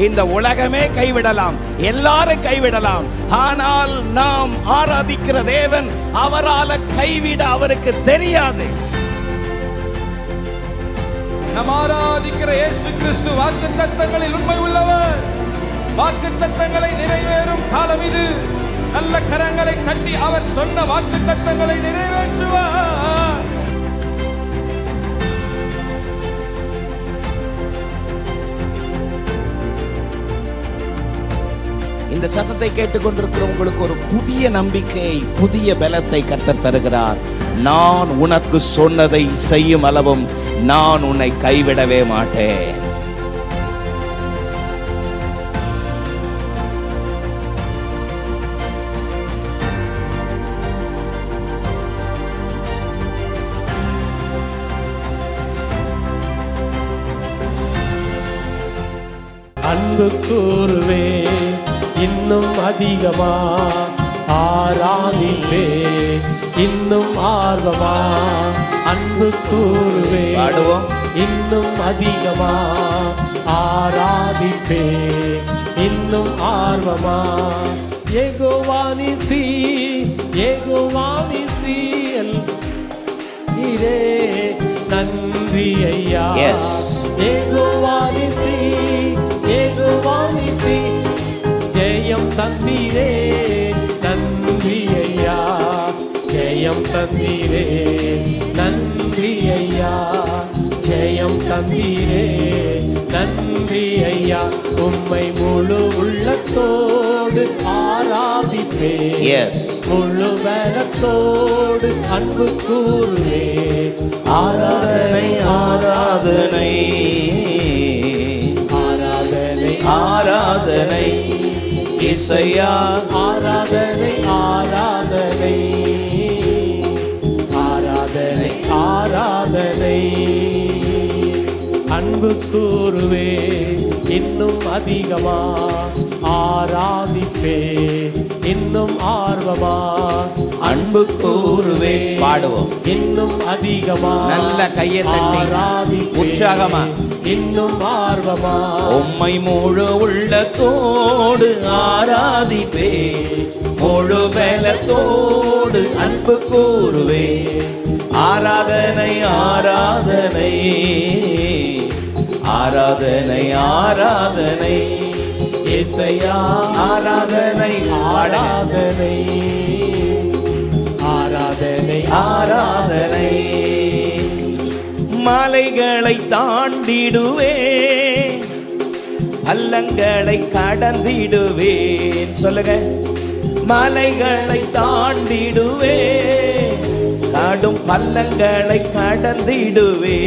இந்த உலகமே கைவிடலாம், எல்லாரும் கைவிடலாம். ஆனால் நாம் ஆராதிக்கிற தேவன் அவரால கைவிட அவருக்கு தெரியாது. நாம் ஆராதிக்கிற இயேசு கிறிஸ்து வாக்குத்தத்தங்களில் உண்மை உள்ளவர். வாக்குத்தத்தங்களை நிறைவேறும் காலம் இது. நல்ல கரங்களை தட்டி அவர் சொன்ன வாக்குத்தத்தங்களை நிறைவேற்றுவார். இந்த சத்தத்தை கேட்டுக்கொண்டிருக்கிற உங்களுக்கு ஒரு புதிய நம்பிக்கை, புதிய பலத்தை கர்த்தர் தருகிறார். நான் உனக்கு சொன்னதை செய்யும் அளவும் நான் உன்னை கைவிடவே மாட்டேன். அன்பு கூறுவே இன்னும் அதிகமா, ஆராதிப்பே இன்னும் ஆர்வமா. அன்பு கூறுவே இன்னும் அதிகமா, ஆராதிப்பே இன்னும் ஆர்வமா. யெகோவா நீசி, யெகோவா நீசி நீரே நன்றி ஐயா. யெகோவா நீசி, யெகோவா நீசி ஜெயம் தந்தீரே நன்றி ஐயா. ஜெயம் தந்தீரே நன்றி ஐயா. ஜெயம் தந்தீரே நன்றி ஐயா. உம்மை முழு உள்ளத்தோடு ஆராதிப்பே, முழு பலத்தோடு அன்பு கூறுவே. ஆராதனை ஆராதனை ஆராதனை ஆராதனை இசையா. ஆராதனை ஆராதனை ஆராதனை ஆராதனை. அன்பு கூறுவே இன்னும் அதிகமா, ஆராதிப்பே இன்னும் ஆர்வமா. அன்பு கூறுவே பாடுவோம் இன்னும் அதிகமா. நல்ல கையை தட்டி உற்சாகமா இன்னும் ஆர்வமா. உம்மை முழு உள்ளத்தோடு ஆராதிப்பே, முழு பலத்தோடு அன்பு கூறுவே. ஆராதனை ஆராதனை ஆராதனை ஆராதனை இசையா. ஆராதனை ஆராதனை ஆராதனை ஆராதனை. மலைகளை தாண்டிடுவேன், பள்ளங்களை கடந்திடுவேன். சொல்லுங்க. மலைகளை தாண்டிடுவேன், கடும் பள்ளங்களை கடந்திடுவே.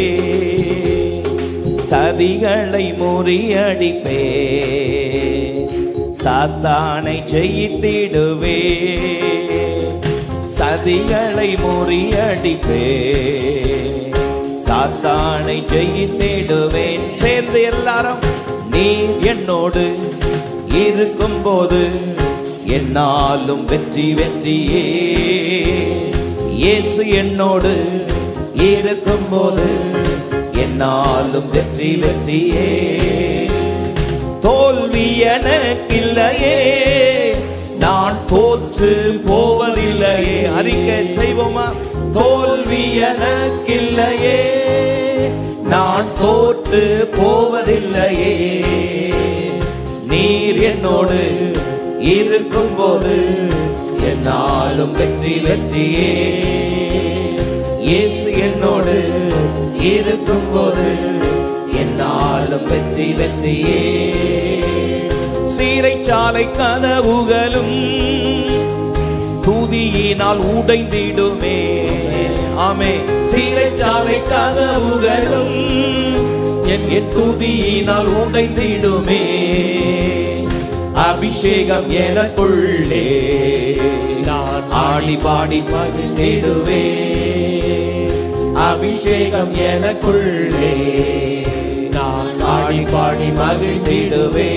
சதிகளை முறியடிப்பே, சாத்தானை ஜெயித்திடுவே. சதிகளை முறியடிப்பே, சாத்தானை ஜெயித்திடுவேன். சேர்ந்து எல்லாரும், நீர் என்னோடு இருக்கும் போது என்னாலும் வெற்றி வெற்றியே. இயேசு என்னோடு இருக்கும் போது என்னாலும் வெற்றி வெற்றியே. தோல்வி எனக்கில்லையே, நான் தோற்று போவதில்லையே. அறிக்கை செய்வோமா? தோல்வி எனக்கில்லையே, நான் தோற்று போவதில்லையே. நீர் என்னோடு இருக்கும் போது என்னாலும் வெற்றி வெற்றியே. இயேசு என்னோடு இருக்கும் போது என்னாலும் வெற்றி வெற்றியே. சீரைச்சாலை கதவுகளும் துதியினால் உடைந்திடுமே. ஆமே. சீரைச்சாலை கதவுகளும் என் துதியினால் உடைந்திடுமே. அபிஷேகம் எனக்குள்ளே நான் ஆடி பாடி மகிழ்ந்திடுவே. அபிஷேகம் எனக்குள்ளே நான் ஆடி பாடி மகிழ்ந்திடுவே.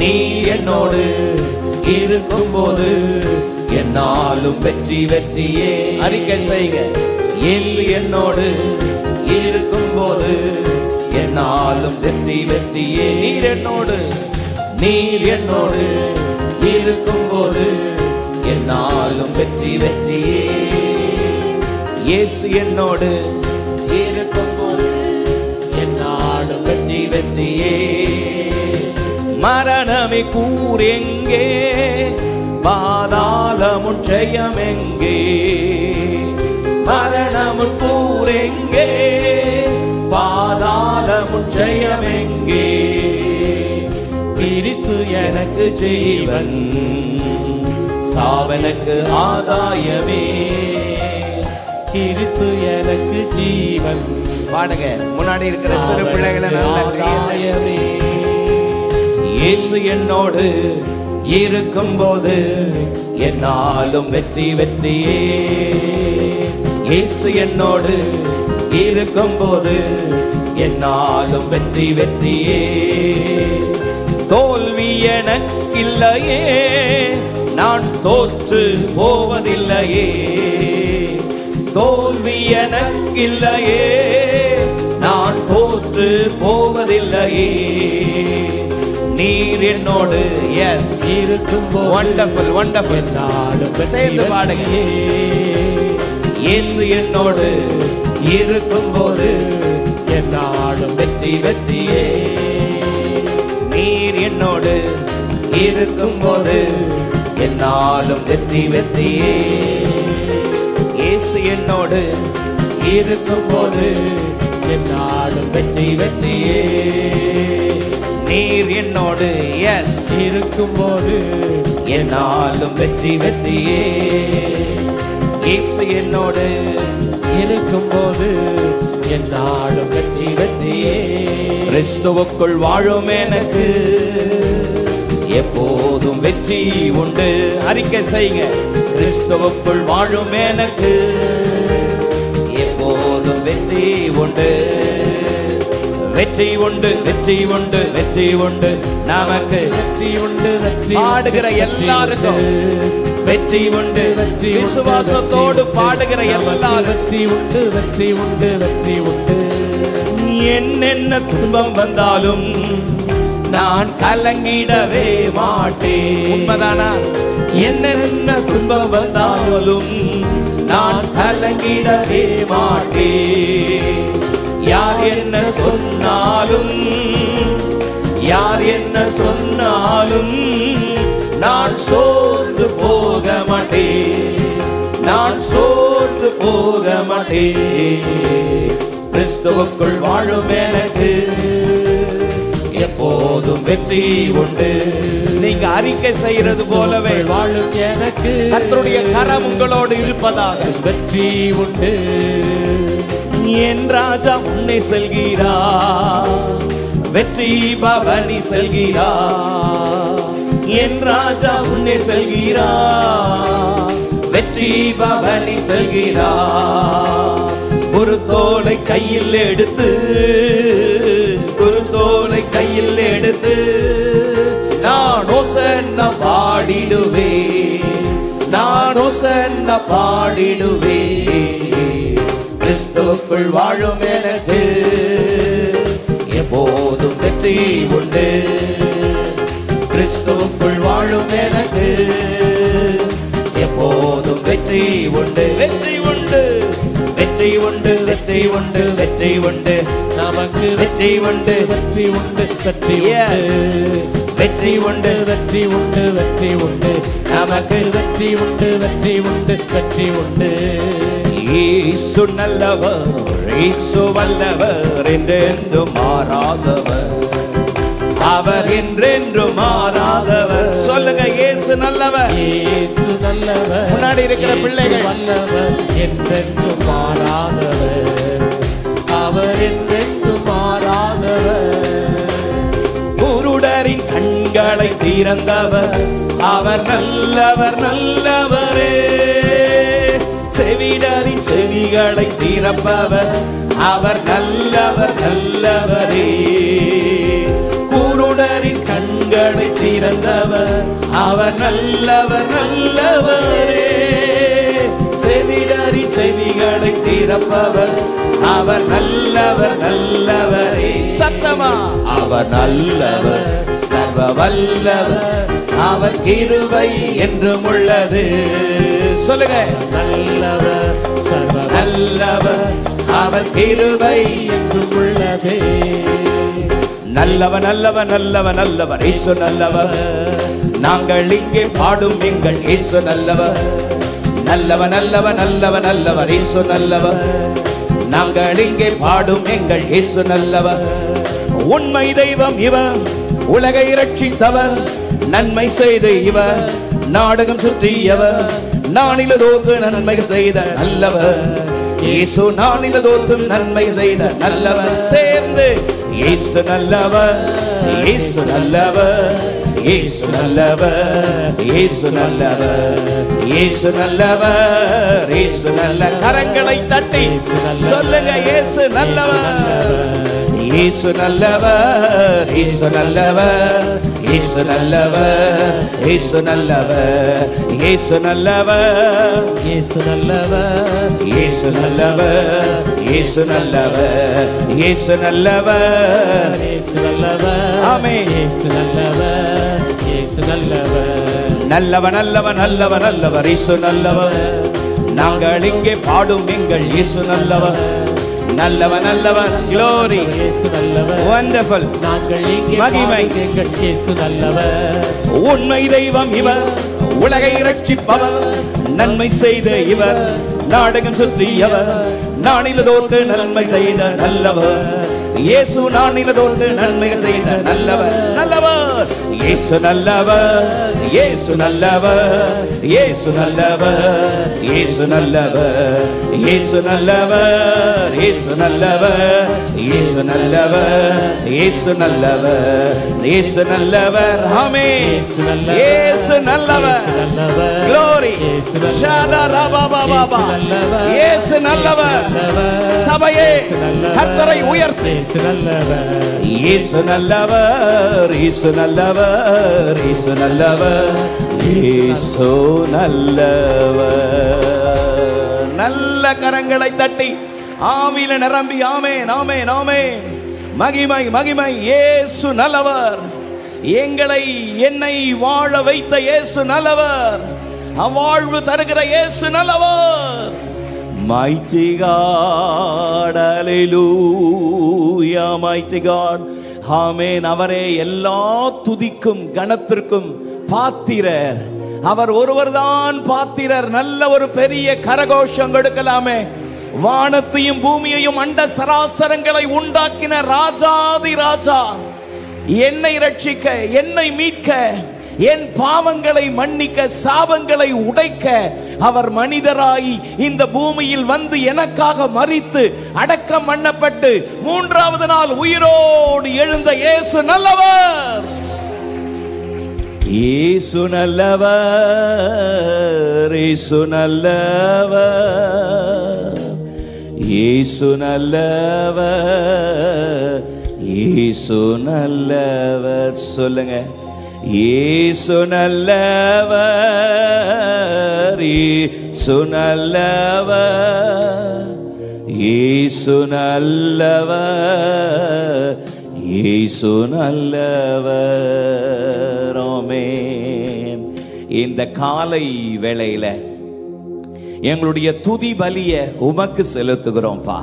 நீ என்னோடு இருக்கும் போது என்னாலும் வெற்றி வெற்றியே. அறிக்கை செய்க. இயேசு என்னோடு இருக்கும் போது என்னாலும் வெற்றி வெற்றியே. நீர் என்னோடு இருக்கும்போது என்னாலும் வெற்றி வெற்றியே. இயேசு என்னோடு இருக்கும்போது என்னாலும் வெற்றி வெற்றியே. மரணமே கூர் எங்கே, பாதாளமும் ஜெயம் எங்கே. மரணமும் கூர் எங்கே, பாதாளமும் ஜெயம் எங்கே. கிறிஸ்து எனக்கு ஜீவன், சாவனுக்கு ஆதாயமே. கிறிஸ்து எனக்கு ஜீவன். பாடுங்க, முன்னாடி இருக்கிற சிறு பிள்ளைகளை ஆதாயமே. இயேசு என்னோடு இருக்கும்போது என்னாலும் வெற்றி வெற்றியே. இயேசு என்னோடு இருக்கும்போது என்னாலும் வெற்றி வெற்றியே. தோல்வி எனக்கில்லையே, நான் தோற்று போவதில்லையே. தோல்வி எனக்கில்லையே, நான் தோற்று போவதில்லையே. நீர் என்னோடு எஸ் இருக்கும்போது வண்டர்ஃபுல் வண்டர்ஃபுல் சேர்ந்து பாடுங்க. இயேசு என்னோடு இருக்கும்போது என்னாலும் வெற்றி வெற்றியே. நீர் என்னோடு இருக்கும்போது என்னாலும் வெற்றி வெற்றியே. இயேசு என்னோடு இருக்கும்போது என்னாலும் வெற்றி வெற்றியே. நீர் என்னோடு எஸ் இருக்கும்போது என்னாலும் வெற்றி வெற்றியே. இயேசு என்னோடு இருக்கும்போது என்னாலும் வெற்றி வெற்றியே. கிறிஸ்துவுக்குள் வாழும் எனக்கு எப்போதும் வெற்றி உண்டு. அறிக்கை செய்யுங்க. கிறிஸ்துவுக்குள் வாழும் எனக்கு எப்போதும் வெற்றி உண்டு. வெற்றி உண்டு, வெற்றி உண்டு, வெற்றி உண்டு. நமக்கு வெற்றி உண்டு. வெற்றி பாடுகிற எல்லாருக்கும் வெற்றி உண்டு. வெற்றி விசுவாசத்தோடு பாடுகிற எல்லாரும் வெற்றி உண்டு, வெற்றி உண்டு, வெற்றி உண்டு. என்னென்ன துன்பம் வந்தாலும் நான் கலங்கிடவே மாட்டேன். உண்மைதானா? என்னென்ன துன்பம் வந்தாலும் நான் கலங்கிடவே மாட்டேன். யார் என்ன சொன்னாலும், யார் என்ன சொன்னாலும் நான் சோர்ந்து போக மாட்டேன். நான் சோர்ந்து போக மாட்டேன். கிறிஸ்துவுக்குள் வாழும் எனக்கு எப்போதும் வெற்றி உண்டு. நீங்க அறிக்கை செய்யறது போலவே வாழும் எனக்கு கர்த்தருடைய கரம் உங்களோடு இருப்பதாக வெற்றி உண்டு. என் ராஜா உன்னை செல்கிறார், வெற்றி பவனி செல்கிறார். என் ராஜா உன்னை செல்கிறார், வெற்றி பவனி செல்கிறார். ஒரு தோளை கையில் எடுத்து, ஒரு தோளை கையில் எடுத்து நான் ஓசன்னா பாடிடுவே, நான் ஓசன்னா பாடிடுவே. கிறிஸ்துவுக்குள் வாழும் எனக்கு எப்போதும் வெற்றி உண்டு. கிறிஸ்துவுக்குள் வாழும் எனக்கு எப்போதும் வெற்றி உண்டு. வெற்றி உண்டு, வெற்றி உண்டு, வெற்றி உண்டு, வெற்றி உண்டு. நமக்கு வெற்றி உண்டு, வெற்றி உண்டு, வெற்றி உண்டு. வெற்றி உண்டு, வெற்றி உண்டு, வெற்றி உண்டு. நமக்கு வெற்றி உண்டு, வெற்றி உண்டு, வெற்றி உண்டு. இயேசு நல்லவர், இயேசு வல்லவர், என்றென்றும் மாறாதவர். அவர் என்றென்றும் மாறாதவர். சொல்லுங்க, இயேசு நல்லவர், இயேசு நல்லவர். முன்னாடி இருக்கிற பிள்ளைகள் வல்லவர், என்றென்றும் மாறாதவர். அவர் என்றென்றும் மாறாதவர். குருடரின் கண்களை திறந்தவர், அவர் நல்லவர், நல்லவரே. செவிடரின் செவிகளை திறப்பவர், அவர் நல்லவர், நல்லவரே. குருடரின் கண்களை திறந்தவர், அவர் நல்லவர், நல்லவரே. செவிடரின் செவிகளை திறப்பவர், அவர் நல்லவர் நல்லவரே. சத்தமா அவர் நல்லவர் சர்வ வல்லவர், அவர் கிருபை என்றும் உள்ளது. சொல்லுங்க. நல்லவர் சர்வ நல்லவர் அவர் கிருபை என்றும் உள்ளது. நல்லவர் நல்லவர் நல்லவர் நல்லவர் இயேசு நல்லவர். நாங்கள் இங்கே பாடும் எங்கள் இயேசு நல்லவர். நல்லவர் நல்லவர் நல்லவர் நல்லவர் இயேசு நல்லவர். நாங்கள் இங்கே பாடும் எங்கள் இயேசு நல்லவர். உண்மை தெய்வம் இவர், உலகை இரட்சித்தவர், நன்மை செய்த இவர், நாடகம் சுற்றியவர், நானிலதோர்க்கு நன்மை செய்த நல்லவர். இயேசு நானிலதோர்க்கு நன்மை செய்த நல்லவர். சேர்ந்து இயேசு நல்லவர், இயேசு நல்லவர், இயேசு நல்லவர், இயேசு நல்லவர், இயேசு நல்லவர், இயேசு நல்ல. கரங்களை தட்டி சொல்லுங்க. இயேசு நல்லவர், இயேசு நல்லவர், இயேசு நல்லவர், இயேசு நல்லவர், இயேசு நல்லவர், இயேசு நல்லவர், இயேசு நல்லவர், இயேசு நல்லவர், இயேசு நல்லவர், இயேசு நல்லவர், இயேசு நல்லவர். ஆமென். இயேசு நல்லவர், இயேசு நல்லவர். நல்லவர் நல்லவர் நல்லவர் நல்லவர் இயேசு நல்லவர். நாங்கள் இங்கே பாடும் எங்கள் இயேசு நல்லவர். நல்லவர் நல்லவர். glory. இயேசு நல்லவர். wonderful. நாங்கள் இங்கே மகிமை. பாடும் எங்கள் இயேசு நல்லவர். உண்மை தெய்வம் இவர், உலகை இரட்சிப்பவர், நன்மை செய்த இவர், நாடகம் சுற்றியவர், நானிலதோர்க்கு நன்மை செய்த நல்லவர். இயேசு நானிலதோர்க்கு நன்மை செய்த நல்லவர். நல்லவர் இயேசு நல்லவர், இயேசு நல்லவர், இயேசு நல்லவர், இயேசு நல்லவர், இயேசு நல்லவர், இயேசு நல்லவர், இயேசு நல்லவர், இயேசு நல்லவர், இயேசு நல்லவர். ஆமென். இயேசு நல்லவர். glory. ஷாதா ரபா பாபா. இயேசு நல்லவர். சபையே கர்த்தரை உயர்த்து. இயேசு நல்லவர். இயேசு நல்லவர், இயேசு நல்லவர், இயேசு நல்லவர், இயேசு நல்லவர். நல்ல கரங்களை தட்டி ஆவியில நிரம்பி ஆமென் ஆமென் ஆமென். மகிமை மகிமை. இயேசு நல்லவர். என்னை வாழ வைத்த இயேசு நல்லவர். அவ்வாழ்வு தருகிற இயேசு நல்லவர். Mighty God, hallelujah, mighty God. ஆமென். அவரே எல்லா துதிக்கும் கனத்திற்கும் பாத்திரர். அவர் ஒருவர்தான் பாத்திரர். நல்ல ஒரு பெரிய கரகோஷம் கொடுக்கலாமே. வானத்தையும் பூமியையும் அண்ட சராசரங்களை உண்டாக்கின ராஜாதி ராஜா, என்னை ரட்சிக்க, என்னை மீட்க, என் பாவங்களை மன்னிக்க, சாபங்களை உடைக்க அவர் மனிதராய் இந்த பூமியில் வந்து எனக்காக மரித்து அடக்கம் பண்ணப்பட்டு மூன்றாவது நாள் உயிரோடு எழுந்த இயேசு நல்லவர். இயேசு நல்லவர், இயேசு நல்லவர், இயேசு நல்லவர், இயேசு நல்லவர். சொல்லுங்க. இயேசு நல்லவர், இயேசு நல்லவர், இயேசு நல்லவர், இயேசு நல்லவர். ஆமென். இந்த காலை வேளையில எங்களுடைய துதி பலிய உமக்கு செலுத்துகிறோம்பா.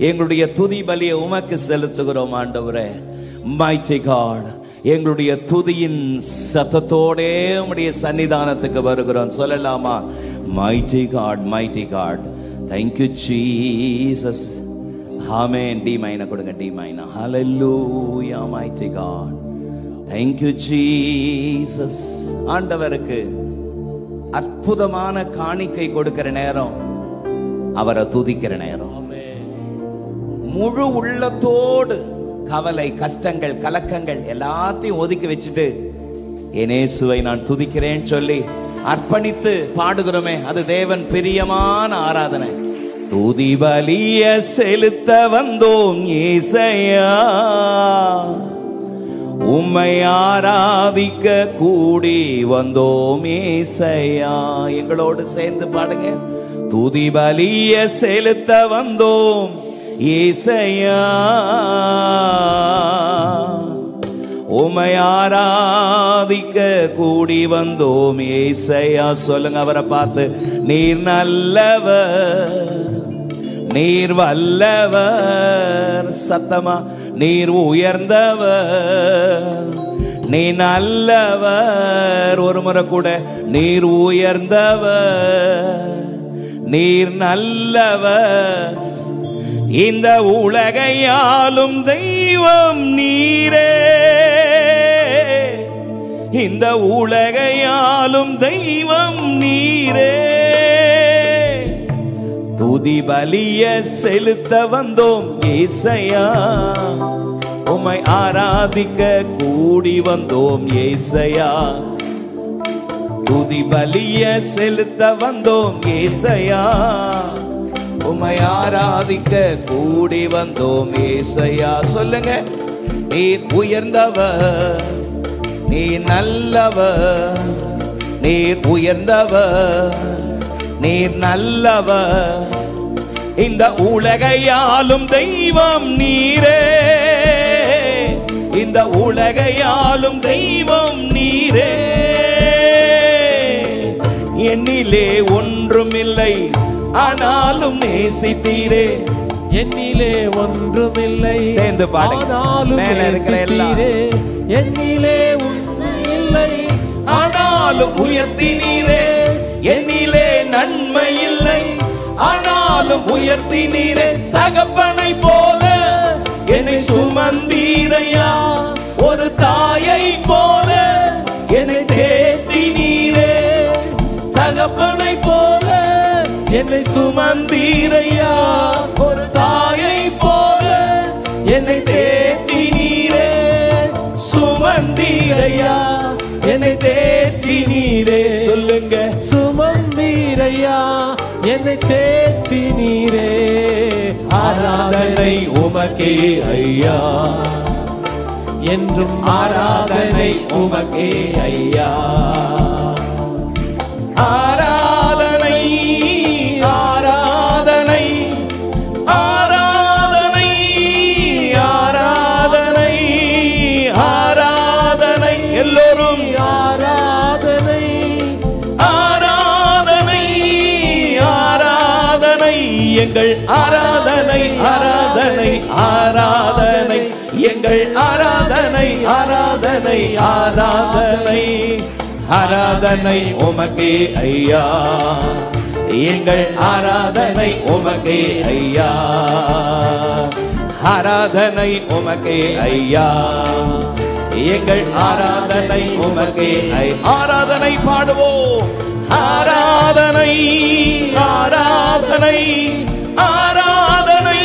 எங்களுடைய துதி பலிய உமக்கு செலுத்துகிறோம் ஆண்டவரே. mighty God, எங்களுடைய துதியின் சத்தத்தோடே உம்முடைய சன்னிதானத்துக்கு வருகிறோம். சொல்லலாமா? mighty God, mighty God, thank you Jesus. ஆமென். டி மைனா கொடுங்க. டி மைனா. hallelujah, mighty God, thank you Jesus. ஆண்டவருக்கு அற்புதமான காணிக்கை கொடுக்கிற நேரம், அவரை துதிக்கிற நேரம். முழு உள்ளத்தோடு கவலை, கஷ்டங்கள், கலக்கங்கள் எல்லாத்தையும் ஒதுக்கி வச்சுட்டு என் இயேசுவை நான் துதிக்கிறேன் சொல்லி அர்ப்பணித்து பாடுகிறோமே, அது தேவன் பிரியமான ஆராதனை. துதி பலிய செலுத்த வந்தோம் ஏசையா, உம்மை ஆராதிக்க கூடி வந்தோம் ஏசையா. எங்களோடு சேர்ந்து பாடுங்க. துதி பலிய செலுத்த வந்தோம் ஏசையா உம்மை ஆராதிக்க கூடி வந்தோம் ஏசையா. சொல்லுங்க அவரை பார்த்து, நீர் நல்லவர், நீர் வல்லவர். சத்தமா, நீர் உயர்ந்தவர், நீ நல்லவர். ஒரு முறை கூட, நீர் உயர்ந்தவர், நீர் நல்லவர். இந்த உலகையாளும் தெய்வம் நீரே, இந்த உலகையாளும் தெய்வம் நீரே. துதி பலிய செலுத்த வந்தோம் ஏசையா, உம்மை ஆராதிக்க கூடி வந்தோம் ஏசையா. துதி பலிய செலுத்த வந்தோம் ஏசையா, உம்மை ஆராதிக்க கூடி வந்தோம் ஏசையா. சொல்லுங்க, நீர் உயர்ந்தவர், நீர் நல்லவர், நீர் உயர்ந்தவர், நீர் நல்லவர். இந்த உலகையாளும் தெய்வம் நீரே, இந்த உலகையாளும் தெய்வம் நீரே. என்னிலே ஒன்றுமில்லை ஆனாலும் நேசித்தீரே, என்னிலே ஒன்றுமில்லை சேர்ந்து பாடுங்க, மேல இருக்கிற எல்லாம். என்னிலே ஒன்றுமில்லை ஆனாலும் உயர்த்தினீரே, என்னிலே நன்மை இல்லை ஆனாலும் உயர்த்தினீரே. தகப்பனை போல என்னை சுமந்தீரையா, ஒரு தாயை போல என்னை தேற்றினீரே. தகப்பனை போல என்னை சுமந்தீரையா, ஒரு தாயை போல என்னை தேற்றினீரே. சுமந்தீரையா, என்னை தேற்றினீரே. சொல்லுங்க, சுமந்தீரையா, என்னை தேற்றினீரே. ஆராதனை உமக்கே ஐயா, என்றும் ஆராதனை உமக்கே ஐயா. ஆராதனை ஆராதனை ஆராதனை ஆராதனை ஆராதனை. எல்லோரும் ஆராதனை ஆராதனை ஆராதனை. எங்கள் ஆராதனை ஆராதனை ஆராதனை. எங்கள் ஆராதனை ஆராதனை ஆராதனை. ஆராதனை உமக்கே ஐயா, எங்கள் ஆராதனை உமக்கே ஐயா. ஆராதனை உமக்கே ஐயா, எங்கள் ஆராதனை உமக்கே. ஆராதனை பாடுவோம். ஆராதனை ஆராதனை ஆராதனை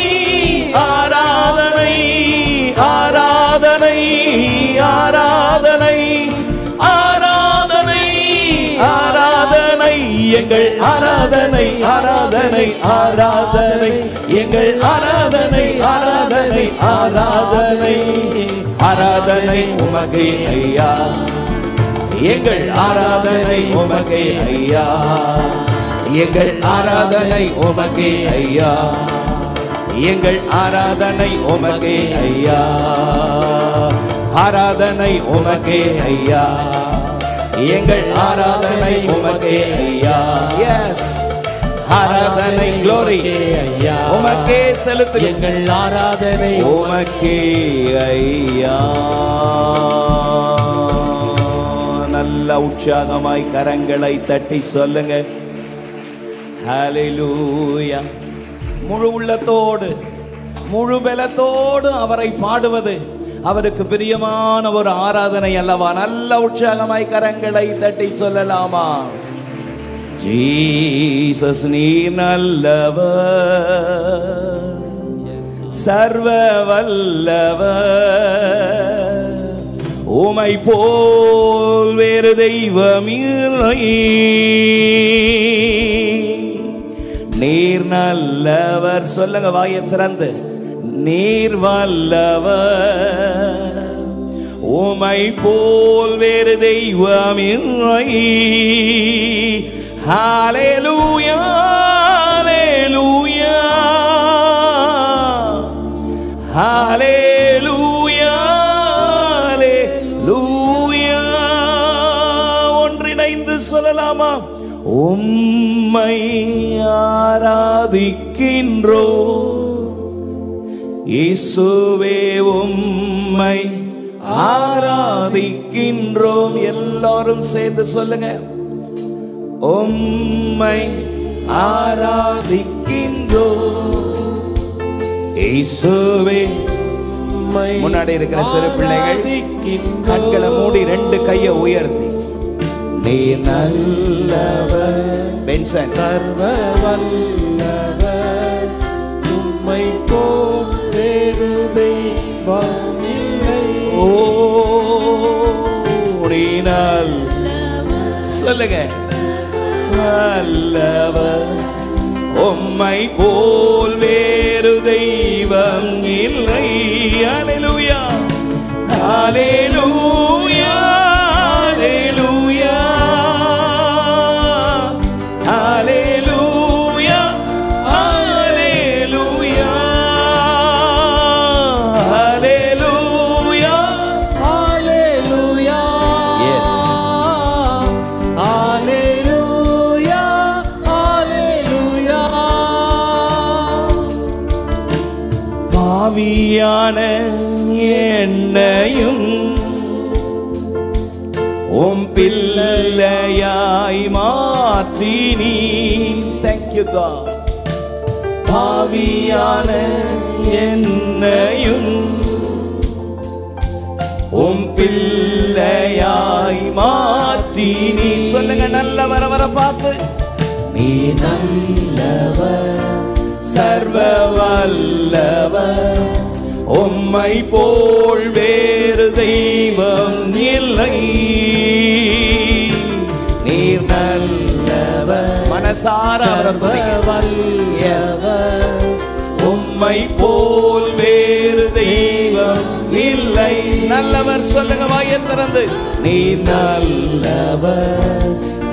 ஆராதனை ஆராதனை ஆராதனை ஆராதனை ஆராதனை. எங்கள் ஆராதனை ஆராதனை ஆராதனை. எங்கள் ஆராதனை ஆராதனை ஆராதனை. ஆராதனை உமக்கே ஐயா, எங்கள் ஆராதனை உமக்கே ஐயா. எங்கள் ஆராதனை உமக்கே ஐயா, எங்கள் ஆராதனை உமக்கே ஐயா. ஆராதனை உமக்கே ஐயா, எங்கள் ஆராதனை உமக்கே ஐயா. எஸ், ஆராதனை glory ஐயா, உமக்கே செலுத்து. எங்கள் ஆராதனை உமக்கே ஐயா. நல்ல உற்சாகமாய் கரங்களை தட்டி சொல்லுங்க, ஹல்லேலூயா. முழு உள்ளத்தோடு முழு பலத்தோடு அவரை பாடுவது அவருக்கு பிரியமான ஒரு ஆராதனை அல்லவா? நல்ல உற்சாகமாய் கரங்களை தட்டி சொல்லலாமா? ஜீசஸ் நீர் நல்லவர், சர்வ வல்லவர், உமை போல் வேறு தெய்வம் இல்லை. நீர் நல்லவர். சொல்லுங்க வாயை திறந்து, நீர் வல்லவர், உமை போல் வேறு தெய்வம் இல்லை. ஹல்லேலூயா ஹல்லேலூயா உம்மை ஆராதிக்கின்றோ இயேசுவே உம்மை ஆராதிக்கின்றோம். எல்லாரும் சேர்ந்து சொல்லுங்க. உம்மை ஆராதிக்கின்றோம் இயேசுவே. முன்னாடி இருக்கிற சிறு பிள்ளைகள் கண்களை மூடி 2 கையை உயர்த்தி நீ நல்லவர் பென்சன் சர்வ வல்லவர் உம்மை போல் வேறு தெய்வம் இல்லை. ஓ நீ சொல்லுங்க நல்லவர் உம்மை போல் வேறு தெய்வம் இல்லை. ஹல்லேலூயா ஹல்லேலூயா ஹல்லேலூயா ஹல்லேலூயா ஹல்லேலூயா ஹல்லேலூயா எஸ் ஹல்லேலூயா ஹல்லேலூயா. பாவியான என்னையும் உம் பிள்ளையாய் மாற்றி நீ. Thank you God. பாவியான என்னையும் உம் பிள்ளையாய் மாற்றி நீ. சொல்லுங்க நல்லவர வர பார்த்து நீ நல்லவர் சர்வ வல்லவர் உம்மை போல் வேறு தெய்வம் இல்லை. நீர் நல்லவர் மனசார வல்லவர் உம்மை போல் வேறு தெய்வம் இல்லை. நல்லவர் சொல்லுங்க வாயை திறந்து. நீ நல்லவர்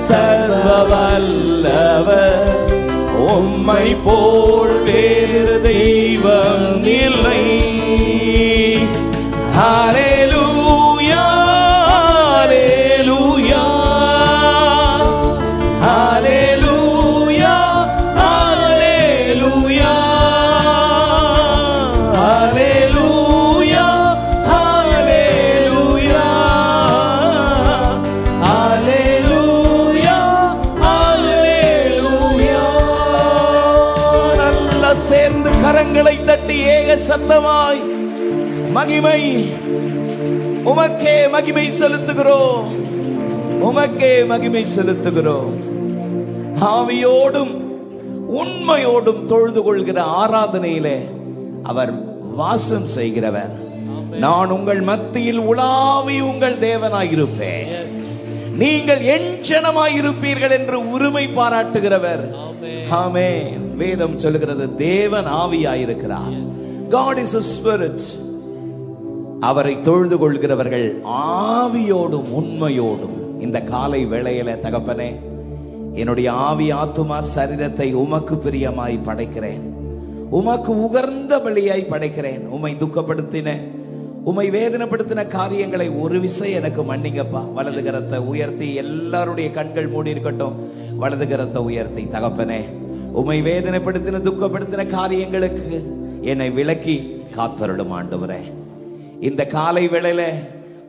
சர்வ வல்லவர் உம்மை போல் வேறு தெய்வம் இல்லை. ஹல்லேலூயா ஹல்லேலூயா ஹல்லேலூயா ஹல்லேலூயா ஹல்லேலூயா ஹல்லேலூயா ஹல்லேலூயா ஹல்லேலூயா. நல்ல சேர்ந்து கரங்களை தட்டி ஏக சத்தமாய் மகிமை உமக்கே மகிமை செலுத்துகிறோம், உமக்கே மகிமை செலுத்துகிறோம். ஆவியோடும் உண்மையோடும் தொழுது கொள்கிற ஆராதனையிலே அவர் வாசம் செய்கிறவர். நான் உங்கள் மத்தியில் உலாவி உங்கள் தேவனாயிருப்பேன், நீங்கள் என் ஜனமாயிருப்பீர்கள் என்று உரிமை பாராட்டுகிறவர். ஆமென். வேதம் சொல்லுகிறது தேவன் ஆவியாயிருக்கிறார். God is a spirit. அவரை தொழுது கொள்கிறவர்கள் ஆவியோடும் உண்மையோடும். இந்த காலை வேளையில தகப்பனே, என்னுடைய ஆவி ஆத்துமா சரீரத்தை உமக்கு பிரியமாய் படைக்கிறேன், உமக்கு உகர்ந்த பலியாய் படைக்கிறேன். உம்மை துக்கப்படுத்தின உம்மை வேதனைப்படுத்தின காரியங்களை ஒரு விசை எனக்கு மன்னிங்கப்பா. வலது கரத்தை உயர்த்தி, எல்லாருடைய கண்கள் மூடி இருக்கட்டும். வலது கரத்தை உயர்த்தி, தகப்பனே உம்மை வேதனைப்படுத்தின துக்கப்படுத்தின காரியங்களுக்கு என்னை விலக்கி காத்தருளும் ஆண்டவரே. இந்த காலை வேளையில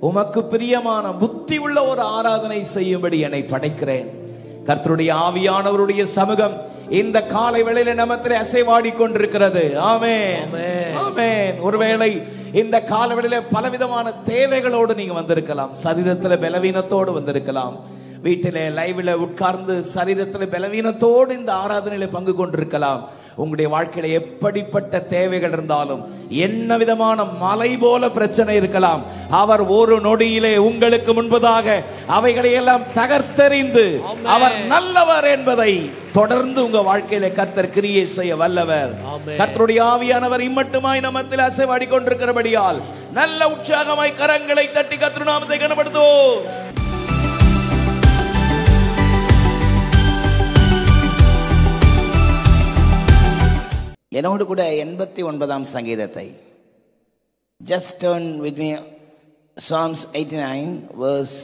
உமக்கு பிரியமான புத்தி உள்ள ஒரு ஆராதனை செய்யும்படி என்னை படைக்கிறேன். கர்த்தருடைய ஆவியானவருடைய சமூகம் இந்த காலை வேளையில நமத்திலே அசைவாடி கொண்டிருக்கிறது. ஆமென் ஆமென். ஒருவேளை இந்த கால வேளையில பலவிதமான தேவைகளோடு நீங்க வந்திருக்கலாம். சரீரத்துல பலவீனத்தோடு வந்திருக்கலாம். வீட்டிலே லைவ்ல உட்கார்ந்து சரீரத்துல பலவீனத்தோடு இந்த ஆராதனையில பங்கு கொண்டிருக்கலாம். உங்களுடைய வாழ்க்கையில எப்படிப்பட்ட தேவைகள் இருந்தாலும், என்ன விதமான மலை போல பிரச்சனை இருக்கலாம், அவர் ஒரு நொடியிலே உங்களுக்கு முன்பதாக அவைகளை எல்லாம் தகர்த்தெறிந்து அவர் நல்லவர் என்பதை தொடர்ந்து உங்க வாழ்க்கையில கர்த்தர் கிரியை செய்ய வல்லவர். கர்த்தருடைய ஆவியானவர் இம்மட்டுமாய் நமத்தில் அசைவாடி கொண்டிருக்கிறபடியால் நல்ல உற்சாகமாய் கரங்களை தட்டி கர்த்தர் நாமத்தை கனப்படுத்துவோம். என்னோடு கூட 89ஆம் சங்கீதத்தை just turn with me, Psalms 89 verse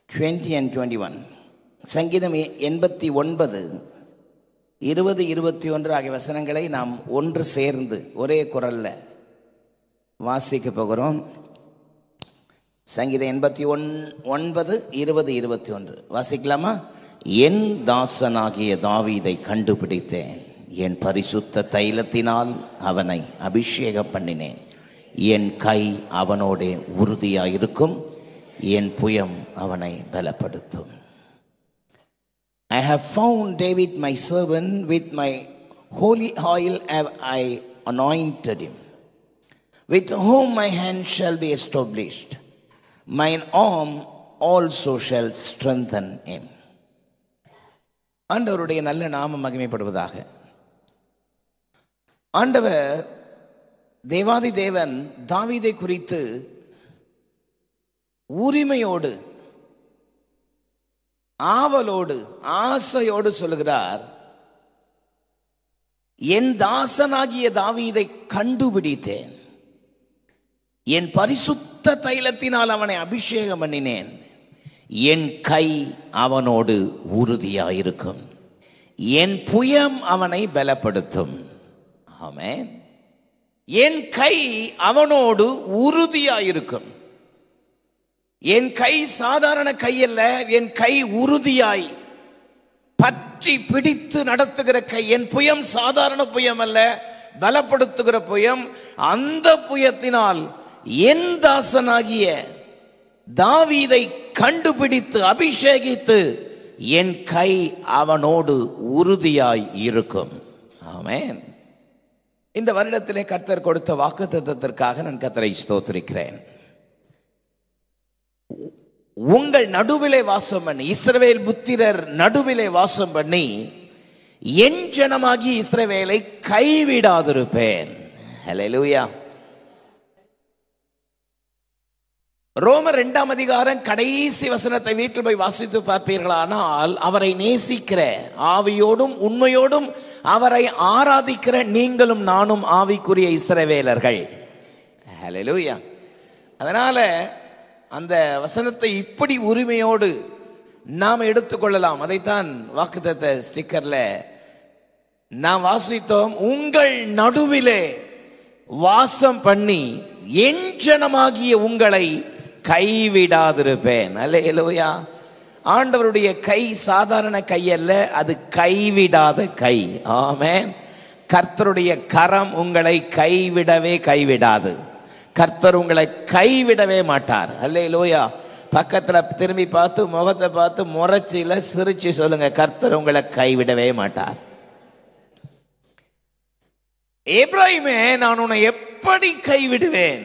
20 and 21. சங்கீதம் 89 20 21 ஆகிய வசனங்களை நாம் ஒன்று சேர்ந்து ஒரே குரல்ல வாசிக்க போகிறோம். சங்கீதம் 89 20 21 வாசிக்கலாமா? என் தாசனாகிய தாவீதை கண்டுபிடித்தேன், என் பரிசுத்த தைலத்தினால் அவனை அபிஷேகம் பண்ணினேன், என் கை அவனோடே உறுதியாயிருக்கும், என் புயம் அவனை பலப்படுத்தும். I have found David my servant, with my holy oil have I anointed him, with whom my hand shall be established, mine arm also shall strengthen him. ஆண்டவருடைய நல்ல நாமம் மகிமைப்படுவதாக. ஆண்டவர் தேவாதி தேவன் தாவீதை குறித்து உரிமையோடு, ஆவலோடு, ஆசையோடு சொல்லுகிறார், என் தாசனாகிய தாவீதை கண்டுபிடித்தேன், என் பரிசுத்த தைலத்தினால் அவனை அபிஷேகம் பண்ணினேன், என் கை அவனோடு உறுதியாயிருக்கும், என் புயம் அவனை பலப்படுத்தும். ஆமென். என் கை அவனோடு உறுதியாயிருக்கும். என் கை சாதாரண கை அல்ல, என் கை உறுதியாய் பற்றி பிடித்து நடத்துகிற கை. என் புயம் சாதாரண புயம் அல்ல, பலப்படுத்துகிற புயம். அந்த புயத்தினால் என் தாசனாகிய தாவீதை கண்டுபிடித்து அபிஷேகித்து என் கை அவனோடு உறுதியாய் இருக்கும். ஆமென். இந்த வருடத்திலே கர்த்தர் கொடுத்த வாக்குத்தத்தத்திற்காக நான் கர்த்தரை ஸ்தோத்திரிக்கிறேன். உங்கள் நடுவிலே வாசம் பண்ணி, இஸ்ரவேல் புத்திரர் நடுவிலே வாசம் பண்ணி என் ஜனமாகி இஸ்ரவேலை கைவிடாதிருப்பேன். ஹல்லேலூயா. ரோமர் 2ஆம் அதிகாரம் கடைசி வசனத்தை வீட்டில் போய் வாசித்து பார்ப்பீர்களானால், அவரை நேசிக்கிற ஆவியோடும் உண்மையோடும் அவரை ஆராதிக்கிற நீங்களும் நானும் ஆவிக்குரிய இஸ்ரவேலர்கள். ஹல்லேலூயா. அதனால அந்த வசனத்தை இப்படி உரிமையோடு நாம் எடுத்துக்கொள்ளலாம். அதைத்தான் வாக்குத்தத்த ஸ்டிக்கர்ல நாம் வாசித்தோம். உங்கள் நடுவிலே வாசம் பண்ணி என் ஜனமாகிய உங்களை கைவிடாதிருப்பேன். அல்லேலூயா. ஆண்டவருடைய கை சாதாரண கை அல்ல, அது கைவிடாத கை. ஆமென். கர்த்தருடைய கரம் உங்களை கைவிடாது. கர்த்தர் உங்களை கைவிடவே மாட்டார். அல்லேலூயா. பக்கத்துல திரும்பி பார்த்து முகத்தை பார்த்து முறைச்சில சிரிச்சு சொல்லுங்க, கர்த்தர் உங்களை கைவிடவே மாட்டார். எப்ராயிமே, நான் உன்னை எப்படி கைவிடுவேன்?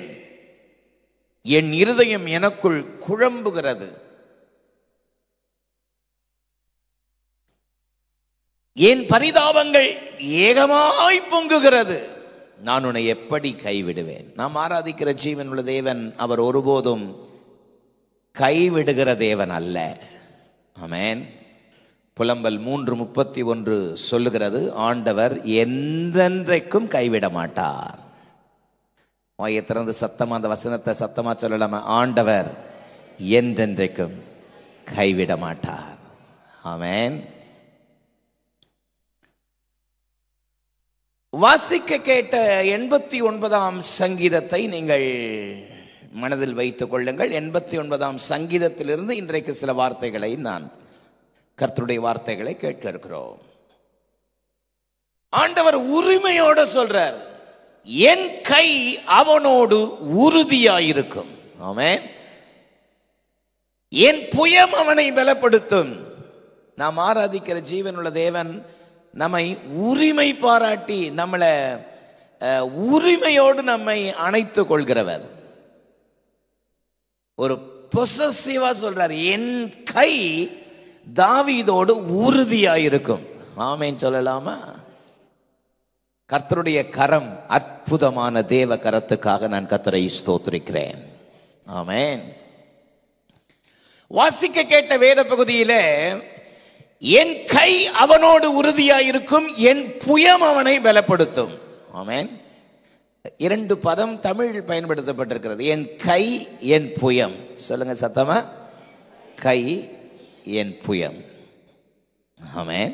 என் இருதயம் எனக்குள் குழம்புகிறது, என் பரிதாபங்கள் ஏகமாய் பொங்குகிறது, நான் உன்னை எப்படி கைவிடுவேன்? நாம் ஆராதிக்கிற ஜீவன் உள்ள தேவன் அவர் ஒருபோதும் கைவிடுகிற தேவன் அல்ல. ஆமென். புலம்பல் 3:31 சொல்லுகிறது, ஆண்டவர் என்றென்றைக்கும் கைவிட மாட்டார். வாயை திறந்து சத்தமா அந்த வசனத்தை சத்தமா சொல்லலாமா? ஆண்டவர் என்றென்றைக்கும் கைவிட மாட்டார். ஆமென். வாசிக்க கேட்ட 89ஆம் சங்கீதத்தை நீங்கள் மனதில் வைத்துக் கொள்ளுங்கள். 89ஆம் சங்கீதத்திலிருந்து இன்றைக்கு சில வார்த்தைகளை நான் கர்த்தருடைய வார்த்தைகளை கேட்க இருக்கிறோம். ஆண்டவர் உரிமையோடு சொல்றார், என் கை அவனோடு உறுதியாயிருக்கும். ஆமென். என் புயம் அவனை பலப்படுத்தும். நாம் ஆராதிக்கிற ஜீவனுள்ள தேவன் நம்மை உரிமை பாராட்டி நம்மளை உரிமையோடு நம்மை அணைத்துக் கொள்கிறவர். ஒரு பொசசிவா சொல்றார், என் கை தாவீதோடு உறுதியாயிருக்கும். ஆமென் சொல்லலாமா? கர்த்தருடைய கரம் அற்புதமான தேவ கரத்துக்காக நான் கர்த்தரை ஸ்தோத்திரிக்கிறேன். ஆமென். வாசிக்க கேட்ட வேத பகுதியிலே என் கை அவனோடு உறுதியாயிருக்கும், என் புயம் அவனை பலப்படுத்தும். ஆமென். 2 பதம் தமிழ் பயன்படுத்தப்பட்டிருக்கிறது. என் கை என் புயம். சொல்லுங்க சத்தமா, கை என் புயம். Amen.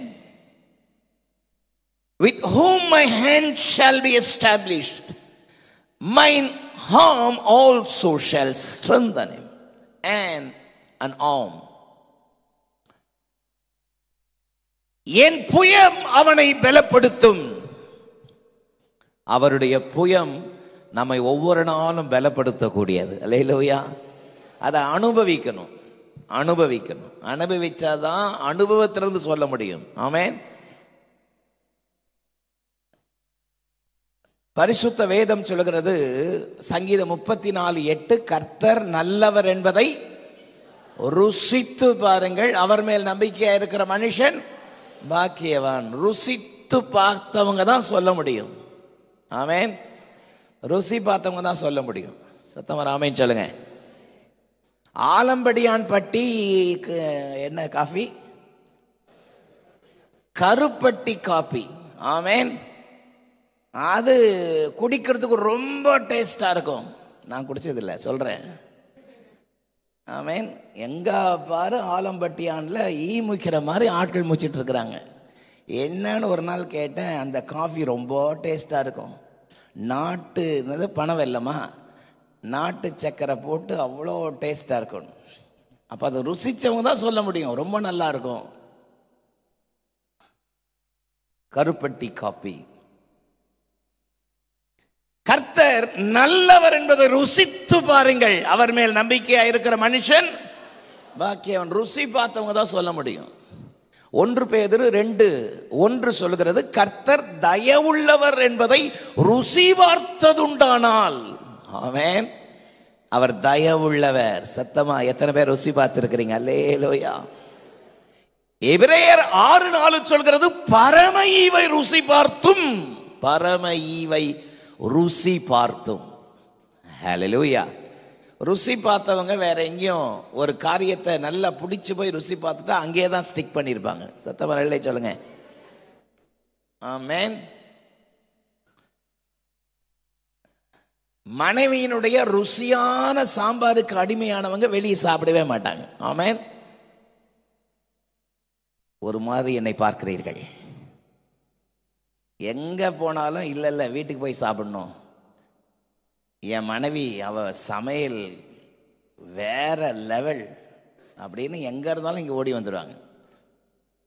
With whom my hand shall be established, mine arm also shall strengthen him, and an arm. என் புயம் அவனை பலப்படுத்தும். அவருடைய புயம் நம்மை ஒவ்வொரு நாளும் பலப்படுத்தக்கூடியது. அல்லேலூயா. அதை அனுபவிக்கணும், அனுபவிச்சாதான் அனுபவத்திலிருந்து சொல்ல முடியும். ஆமென். பரிசுத்த வேதம் சொல்கிறது, சங்கீதம் 34:8, கர்த்தர் நல்லவர் என்பதை ருசித்து பாருங்கள், அவர் மேல் நம்பிக்கையா இருக்கிற மனுஷன் பாக்கியவான். ருசித்து பார்த்தவங்க தான் சொல்ல முடியும். ஆமென். ருசி பார்த்தவங்க தான் சொல்ல முடியும். சத்தமா ஆமென் சொல்லுங்க. ஆலம்படியான் பட்டி என்ன காஃபி? கருப்பட்டி காபி. ஆமென். அது குடிக்கிறதுக்கு ரொம்ப டேஸ்டா இருக்கும். நான் குடிச்சதில்லை, சொல்றேன். ஆமென். எங்க பாரு ஆலம்பட்டியான்ல ஈ முக்கிற மாதிரி ஆட்கள் முச்சிட்டு இருக்கிறாங்க. என்னன்னு ஒரு நாள் கேட்டேன், அந்த காஃபி ரொம்ப டேஸ்டா இருக்கும். நாட்டு பணம் வெல்லமா, நாட்டு சக்கரை போட்டு அவ்வளோ டேஸ்டா இருக்கும். அப்ப அதை ருசிச்சவங்க தான் சொல்ல முடியும், ரொம்ப நல்லா இருக்கும். கருப்பட்டி காபி. கர்த்தர் நல்லவர் என்பதை ருசித்து பாருங்கள், அவர் மேல் நம்பிக்கையா இருக்கிற மனுஷன் பாக்கியவன். ருசி பார்த்தவங்க தான் சொல்ல முடியும். 1 பேதுரு 2:1 சொல்கிறது, கர்த்தர் தயவுள்ளவர் என்பதை ருசி பார்த்ததுண்டானால். ஆமென். அவர் தயவுள்ளவர். சத்தமா எத்தனை பேர் ருசி பார்த்திருக்கிறீங்க? அல்லேலூயா. எபிரேயர் 6:4 சொல்கிறது, பரம ஈவை ருசி பார்த்தும், பரம ஈவை ருசி பார்த்தும். ஹல்லேலூயா. ருசி பார்த்தவங்க வேற எங்கேயும் ஒரு காரியத்தை நல்லா பிடிச்சு போய் ருசி பார்த்துட்டா அங்கேயே தான் ஸ்டிக் பண்ணியிருப்பாங்க. சத்தமா இல்லை சொல்லுங்க. ஆமென். மனைவியினுடைய ருசியான சாம்பாருக்கு அடிமையானவங்க வெளியே சாப்பிடவே மாட்டாங்க. ஆமென். ஒரு மாதிரி என்னை பார்க்கிறீர்கள். எங்க போனாலும் இல்ல இல்ல வீட்டுக்கு போய் சாப்பிடணும். என் மனைவி அவ சமையல் வேற லெவல் அப்படின்னு எங்க இருந்தாலும் இங்க ஓடி வந்துடுவாங்க.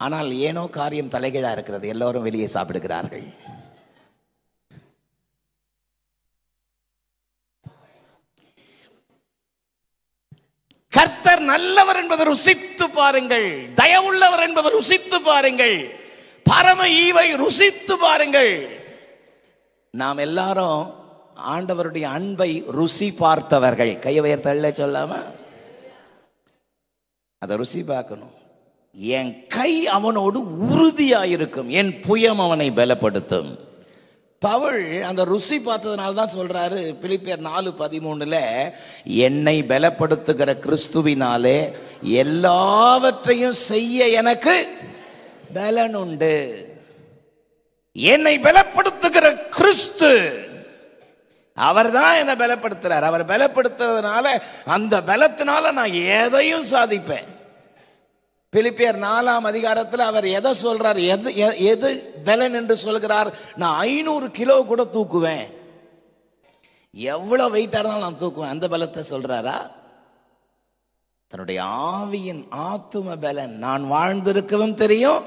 ஆனால் ஏனோ காரியம் தலைகீழா இருக்கிறது, எல்லோரும் வெளியே சாப்பிடுகிறார்கள். கர்த்தர் நல்லவர் என்பதை ருசித்து பாருங்கள், தயவுள்ளவர் என்பதை ருசித்து பாருங்கள், பரம ஈவை ருசித்து பாருங்கள். நாம் எல்லாரும் ஆண்டவருடைய அன்பை ருசி பார்த்தவர்கள். கையை உயர்த்தல்ல சொல்லாம அதை ருசி பார்க்கணும். என் கை அவனோடு உறுதியாயிருக்கும், என் புயம் அவனை பலப்படுத்தும். பவுல் அந்த ருசி பார்த்ததுனால தான் சொல்றாரு பிலிப்பியர் 4:13, என்னை பலப்படுத்துகிற கிறிஸ்துவினாலே எல்லாவற்றையும் செய்ய எனக்கு பலன் உண்டு. என்னை பலப்படுத்துகிற கிறிஸ்து, அவர் தான் என்னை பலப்படுத்துறார். அவர் பலப்படுத்துறதுனால அந்த பலத்தினால நான் எதையும் சாதிப்பேன். பிலிப்பியர் 4 அவர் எதை சொல்றார்? எது பலன் என்று சொல்கிறார்? நான் 500 கிலோ கூட தூக்குவேன், எவ்வளவு வெயிட்டா இருந்தாலும் நான் தூக்குவேன். அந்த பலத்தை சொல்றாரா? தன்னுடைய ஆவியின் ஆத்தும பலன். நான் வாழ்ந்திருக்கவும் தெரியும்,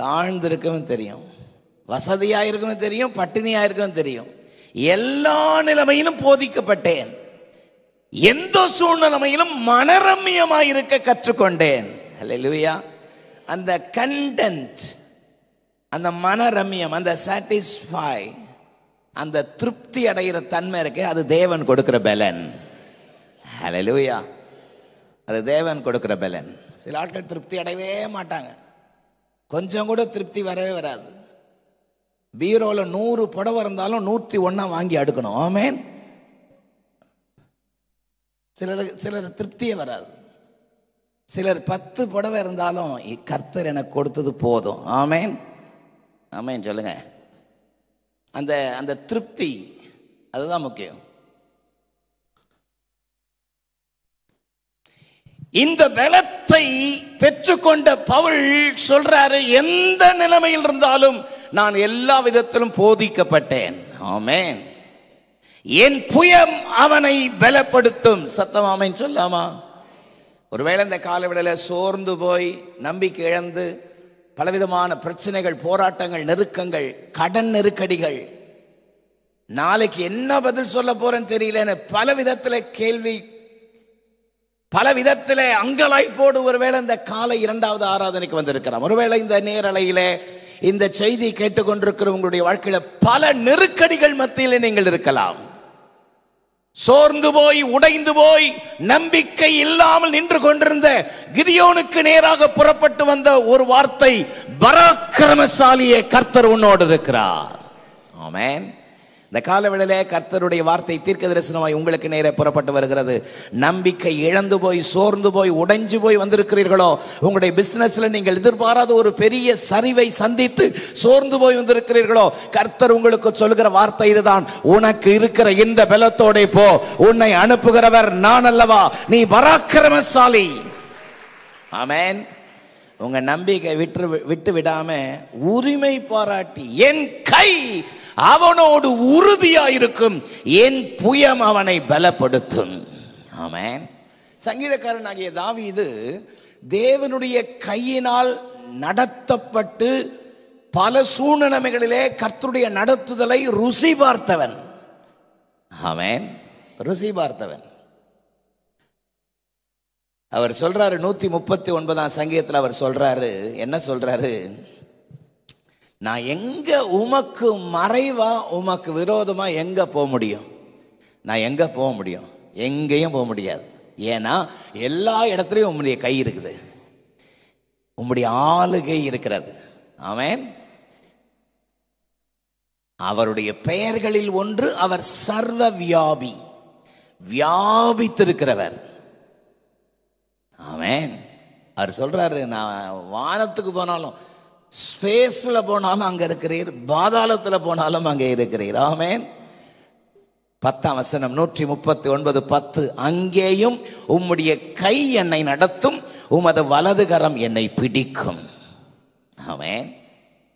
தாழ்ந்திருக்கவும் தெரியும், வசதியா இருக்கவும் தெரியும், பட்டினியா இருக்கவும் தெரியும். எல்லா நிலைமையிலும் போதிக்கப்பட்டேன், எந்த சூழ்நிலைமையிலும் மனரம்யமாய் இருக்க கற்றுக்கொண்டேன். அல்லேலூயா. அந்த கண்டென்ட், அந்த மனரம்யம், அந்த சாட்டிஸ்ஃபை, அந்த திருப்தி அடைகிற தன்மை இருக்கு, அது தேவன் கொடுக்கிற பலன். அல்லேலூயா. அது தேவன் கொடுக்கிற பலன். சில ஆட்கள் திருப்தி அடையவே மாட்டாங்க, கொஞ்சம் கூட திருப்தி வரவே வராது. பீரோல 100 புடவை இருந்தாலும் 101 வாங்கி அடுக்கணும். ஆமென். சிலர் திருப்தியே வராது. சிலர் 10 புடவை இருந்தாலும் கர்த்தர் எனக்கு கொடுத்தது போதும். ஆமென். ஆமென் சொல்லுங்க. அந்த அந்த திருப்தி, அதுதான் முக்கியம். இந்த பலத்த பலத்தை பெற்றுக்கொண்ட பவுல் சொல்றாரு, எந்த நிலைமையில் இருந்தாலும் நான் எல்லா விதத்திலும் போதிக்கப்பட்டேன். ஆமென். என் புயம் அவனை பலப்படுத்தும். சத்தம் ஆமென் சொல்லாமா? ஒருவேளை இந்த காலவெளியில் சோர்ந்து போய் நம்பிக்கை இழந்து பலவிதமான பிரச்சனைகள், போராட்டங்கள், நெருக்கங்கள், கடன் நெருக்கடிகள், நாளைக்கு என்ன பதில் சொல்ல போறேன்னு தெரியல, பல விதத்தில் கேள்வி, பல விதத்தில் அங்கலாய்ப்போடு ஒருவேளை இந்த காலை 2வது ஆராதனைக்கு வந்திருக்கிறோம். ஒருவேளை இந்த நேரலையில இந்த செய்தி கேட்டுக்கொண்டிருக்கிற உங்களுடைய வாழ்க்கையில பல நெருக்கடிகள் மத்தியில் நீங்கள் இருக்கலாம். சோர்ந்து போய், உடைந்து போய், நம்பிக்கை இல்லாமல் நின்று கொண்டிருந்த கிதியோனுக்கு நேராக புறப்பட்டு வந்த ஒரு வார்த்தை, பராக்கிரமசாலியே கர்த்தர் உன்னோடு இருக்கிறார். ஆமென். இந்த காலவேளையிலே கர்த்தருடைய வார்த்தை தீர்க்க தரிசனமாய் உங்களுக்கு நேரே புறப்பட்டு வருகிறது. நம்பிக்கை இழந்து போய், சோர்ந்து போய், உடைஞ்சு போய் வந்திருக்கிறீர்களோ, உங்களுடைய பிசினஸ்ல நீங்கள் எதிர்பாராத ஒரு பெரிய சரிவை சந்தித்து சோர்ந்து போய் வந்திருக்கிறீர்களோ, கர்த்தர் உங்களுக்கு சொல்லுகிற வார்த்தை இதுதான், உனக்கு இருக்கிற இந்த பலத்தோட போ, உன்னை அனுப்புகிறவர் நான் அல்லவா, நீ பராக்கிரமசாலி. ஆமென். உங்க நம்பிக்கை விட்டு விடாம உரிமை பாராட்டி, என் கை அவனோடு உறுதியாயிருக்கும், என் புயம் அவனை பலப்படுத்தும். ஆமென். சங்கீதக்காரனாகிய தாவீது தேவனுடைய கையினால் நடத்தப்பட்டு பல சூழ்நிலைகளிலே கர்த்தருடைய நடத்துதலை ருசி பார்த்தவன். ஆமென். ருசி பார்த்தவன். அவர் சொல்றாரு 139ஆம் சங்கீதத்தில் அவர் சொல்றாரு, என்ன சொல்றாரு, நான் எங்க உமக்கு மறைவா, உமக்கு விரோதமா எங்க போக முடியும்? நான் எங்க போக முடியும்? எங்கேயும் போக முடியாது. ஏன்னா எல்லா இடத்துலையும் உம்முடைய கை இருக்குது, உம்முடைய ஆளுகை இருக்கிறது. ஆமென். அவருடைய பெயர்களில் ஒன்று, அவர் சர்வ வியாபி, வியாபித்திருக்கிறவர். ஆமென். அவர் சொல்றாரு, நான் வானத்துக்கு போனாலும், ஸ்பேஸ்ல போனாலும் அங்க இருக்கிறீர், பாதாளத்தில் போனாலும் அங்கே இருக்கிறீர். ஆமென். 10ஆம் வசனம் 139:10, அங்கேயும் உம்முடைய கை என்னை நடத்தும், உமது வலது கரம் என்னை பிடிக்கும். ஆமென்.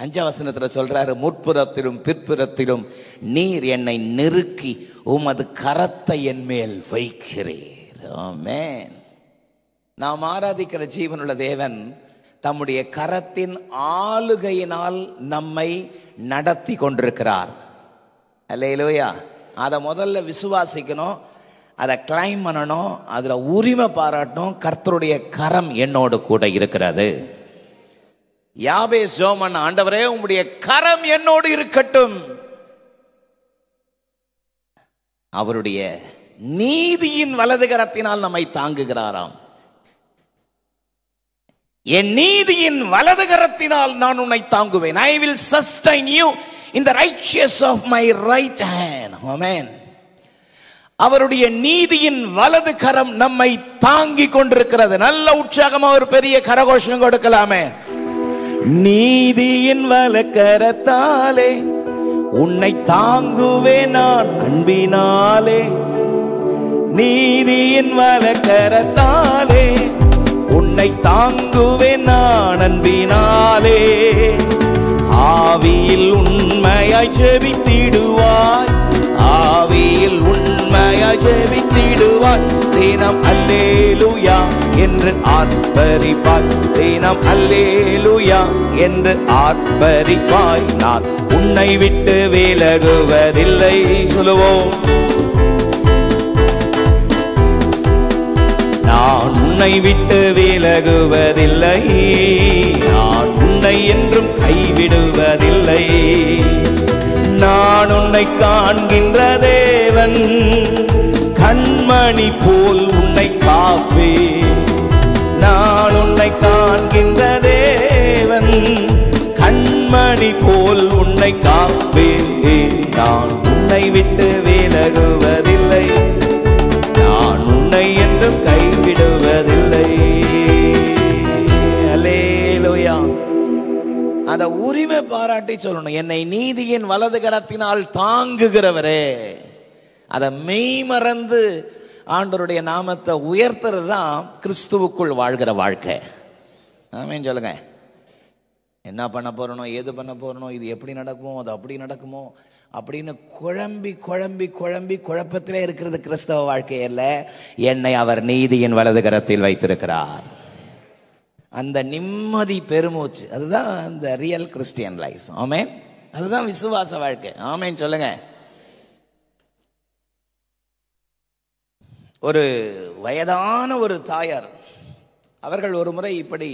5ஆம் வசனத்தில் சொல்றாரு, முற்புறத்திலும் பிற்புறத்திலும் நீர் என்னை நெருக்கி உமது கரத்தை என் மேல் வைக்கிறீர். ஆமென். நாம் ஆராதிக்கிற ஜீவனுள்ள தேவன் தம்முடைய கரத்தின் ஆளுகையினால் நம்மை நடத்தி கொண்டிருக்கிறார். அல்லேலூயா. அதை முதல்ல விசுவாசிக்கணும், அதை கிளைம் பண்ணணும், அதில் உரிமை பாராட்டணும். கர்த்தருடைய கரம் என்னோடு கூட இருக்கிறது. யாபேஸ் ஜோமன், ஆண்டவரே உம்முடைய கரம் என்னோடு இருக்கட்டும். அவருடைய நீதியின் வலது கரத்தினால் நம்மை தாங்குகிறாராம். என் நீதியின் வலது கரத்தினால் நான் உன்னை தாங்குவேன். I will sustain you in the righteous of my right hand. Amen. அவருடைய நீதியின் வலது கரம் நம்மை தாங்கி கொண்டிருக்கிறது. நல்ல உற்சாகமா ஒரு பெரிய கரகோஷம் கொடுக்கலாமே. நீதியின் வலக்கரத்தாலே உன்னை தாங்குவேன் நான் அன்பினாலே, நீதியின் வலக்கரத்தாலே உன்னை தாங்குவேன் நான் அன்பினாலே. ஆவியில் உண்மையாய் ஜெபித்திடுவாய், ஆவியில் உண்மையாய் ஜெபித்திடுவாய். தினம் அல்லேலூயா என்று ஆர்ப்பரிப்பாய், தினம் அல்லேலூயா என்று ஆர்ப்பரிப்பாய். நான் உன்னை விட்டு விலகுவதில்லை. சொல்லுவோம், நான் உன்னை விட்டு விலகுவதில்லை, நான் உன்னை என்றும் கைவிடுவதில்லை. நான் உன்னை காண்கின்ற தேவன், கண்மணி போல் உன்னை காப்பே. நான் உன்னை காண்கின்ற தேவன், கண்மணி போல் உன்னை காப்பே. நான் உன்னை விட்டு விலகுவதில்லை, நான் உன்னை என்றும் கைவிடுவதில்லை. அல்லேலூயா. அந்த உரிமை பாராட்டி சொல்லணும், என்னை நீதியின் வலது கரத்தினால் தாங்குகிறவரே. அதை மெய் மறந்து ஆண்டவருடைய நாமத்தை உயர்த்துறது தான் கிறிஸ்துவுக்குள் வாழ்கிற வாழ்க்கை. ஆமென் சொல்லுங்க. என்ன பண்ண போறனோ, ஏது பண்ண போறனோ, இது எப்படி நடக்குமோ, அது அப்படி நடக்குமோ அப்படின்னு குழம்பி குழம்பி குழம்பி குழப்பத்திலே இருக்கிறது கிறிஸ்தவ வாழ்க்கை அல்ல. என்னை அவர் நீதியின் வலது கரத்தில் வைத்திருக்கிறார். அந்த நிம்மதி பெருமூச்சு, அதுதான் அந்த ரியல் கிறிஸ்டியன் லைஃப். ஆமென். அதுதான் விசுவாச வாழ்க்கை. ஆமென் சொல்லுங்க. ஒரு வயதான ஒரு தாயார் அவர்கள் ஒரு முறை இப்படி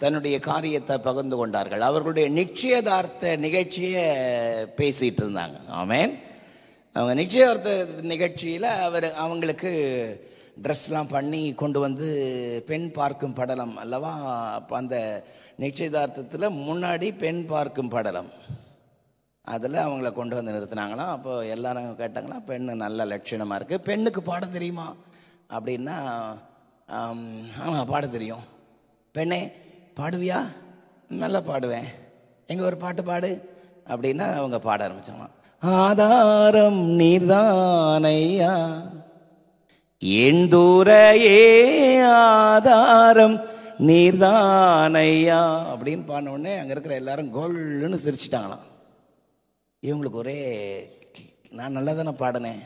தன்னுடைய காரியத்தை பகிர்ந்து கொண்டார்கள். அவர்களுடைய நிச்சயதார்த்த நிகழ்ச்சியை பேசிட்டு இருந்தாங்க. ஆமென். அவங்க நிச்சயதார்த்த நிகழ்ச்சியில் அவங்களுக்கு ட்ரெஸ்லாம் பண்ணி கொண்டு வந்து பெண் பார்க்கும் படலம் அல்லவா, அப்போ அந்த நிச்சயதார்த்தத்தில் முன்னாடி பெண் பார்க்கும் படலம் அதில் அவங்கள கொண்டு வந்து நிறுத்தினாங்களாம். அப்போ எல்லாரும் கேட்டாங்களா, பெண்ணு நல்ல லட்சணமாக இருக்குது, பெண்ணுக்கு பாட தெரியுமா அப்படின்னா, ஆமாம் பாட தெரியும். பெண்ணே பாடுவியா? நல்லா பாடுவேன், எங்கே ஒரு பாட்டு பாடு அப்படின்னா அவங்க பாட ஆரம்பிச்சாங்களாம். ஆதாரம் நீர்தானையா என் தூரையே ஆதாரம் நீர்தானையா அப்படின்னு பாடின உடனே அங்கே இருக்கிற எல்லாரும் கோல்னு சிரிச்சிட்டாங்களாம். இவங்களுக்கு ஒரே, நான் நல்லா தானே பாடினேன்,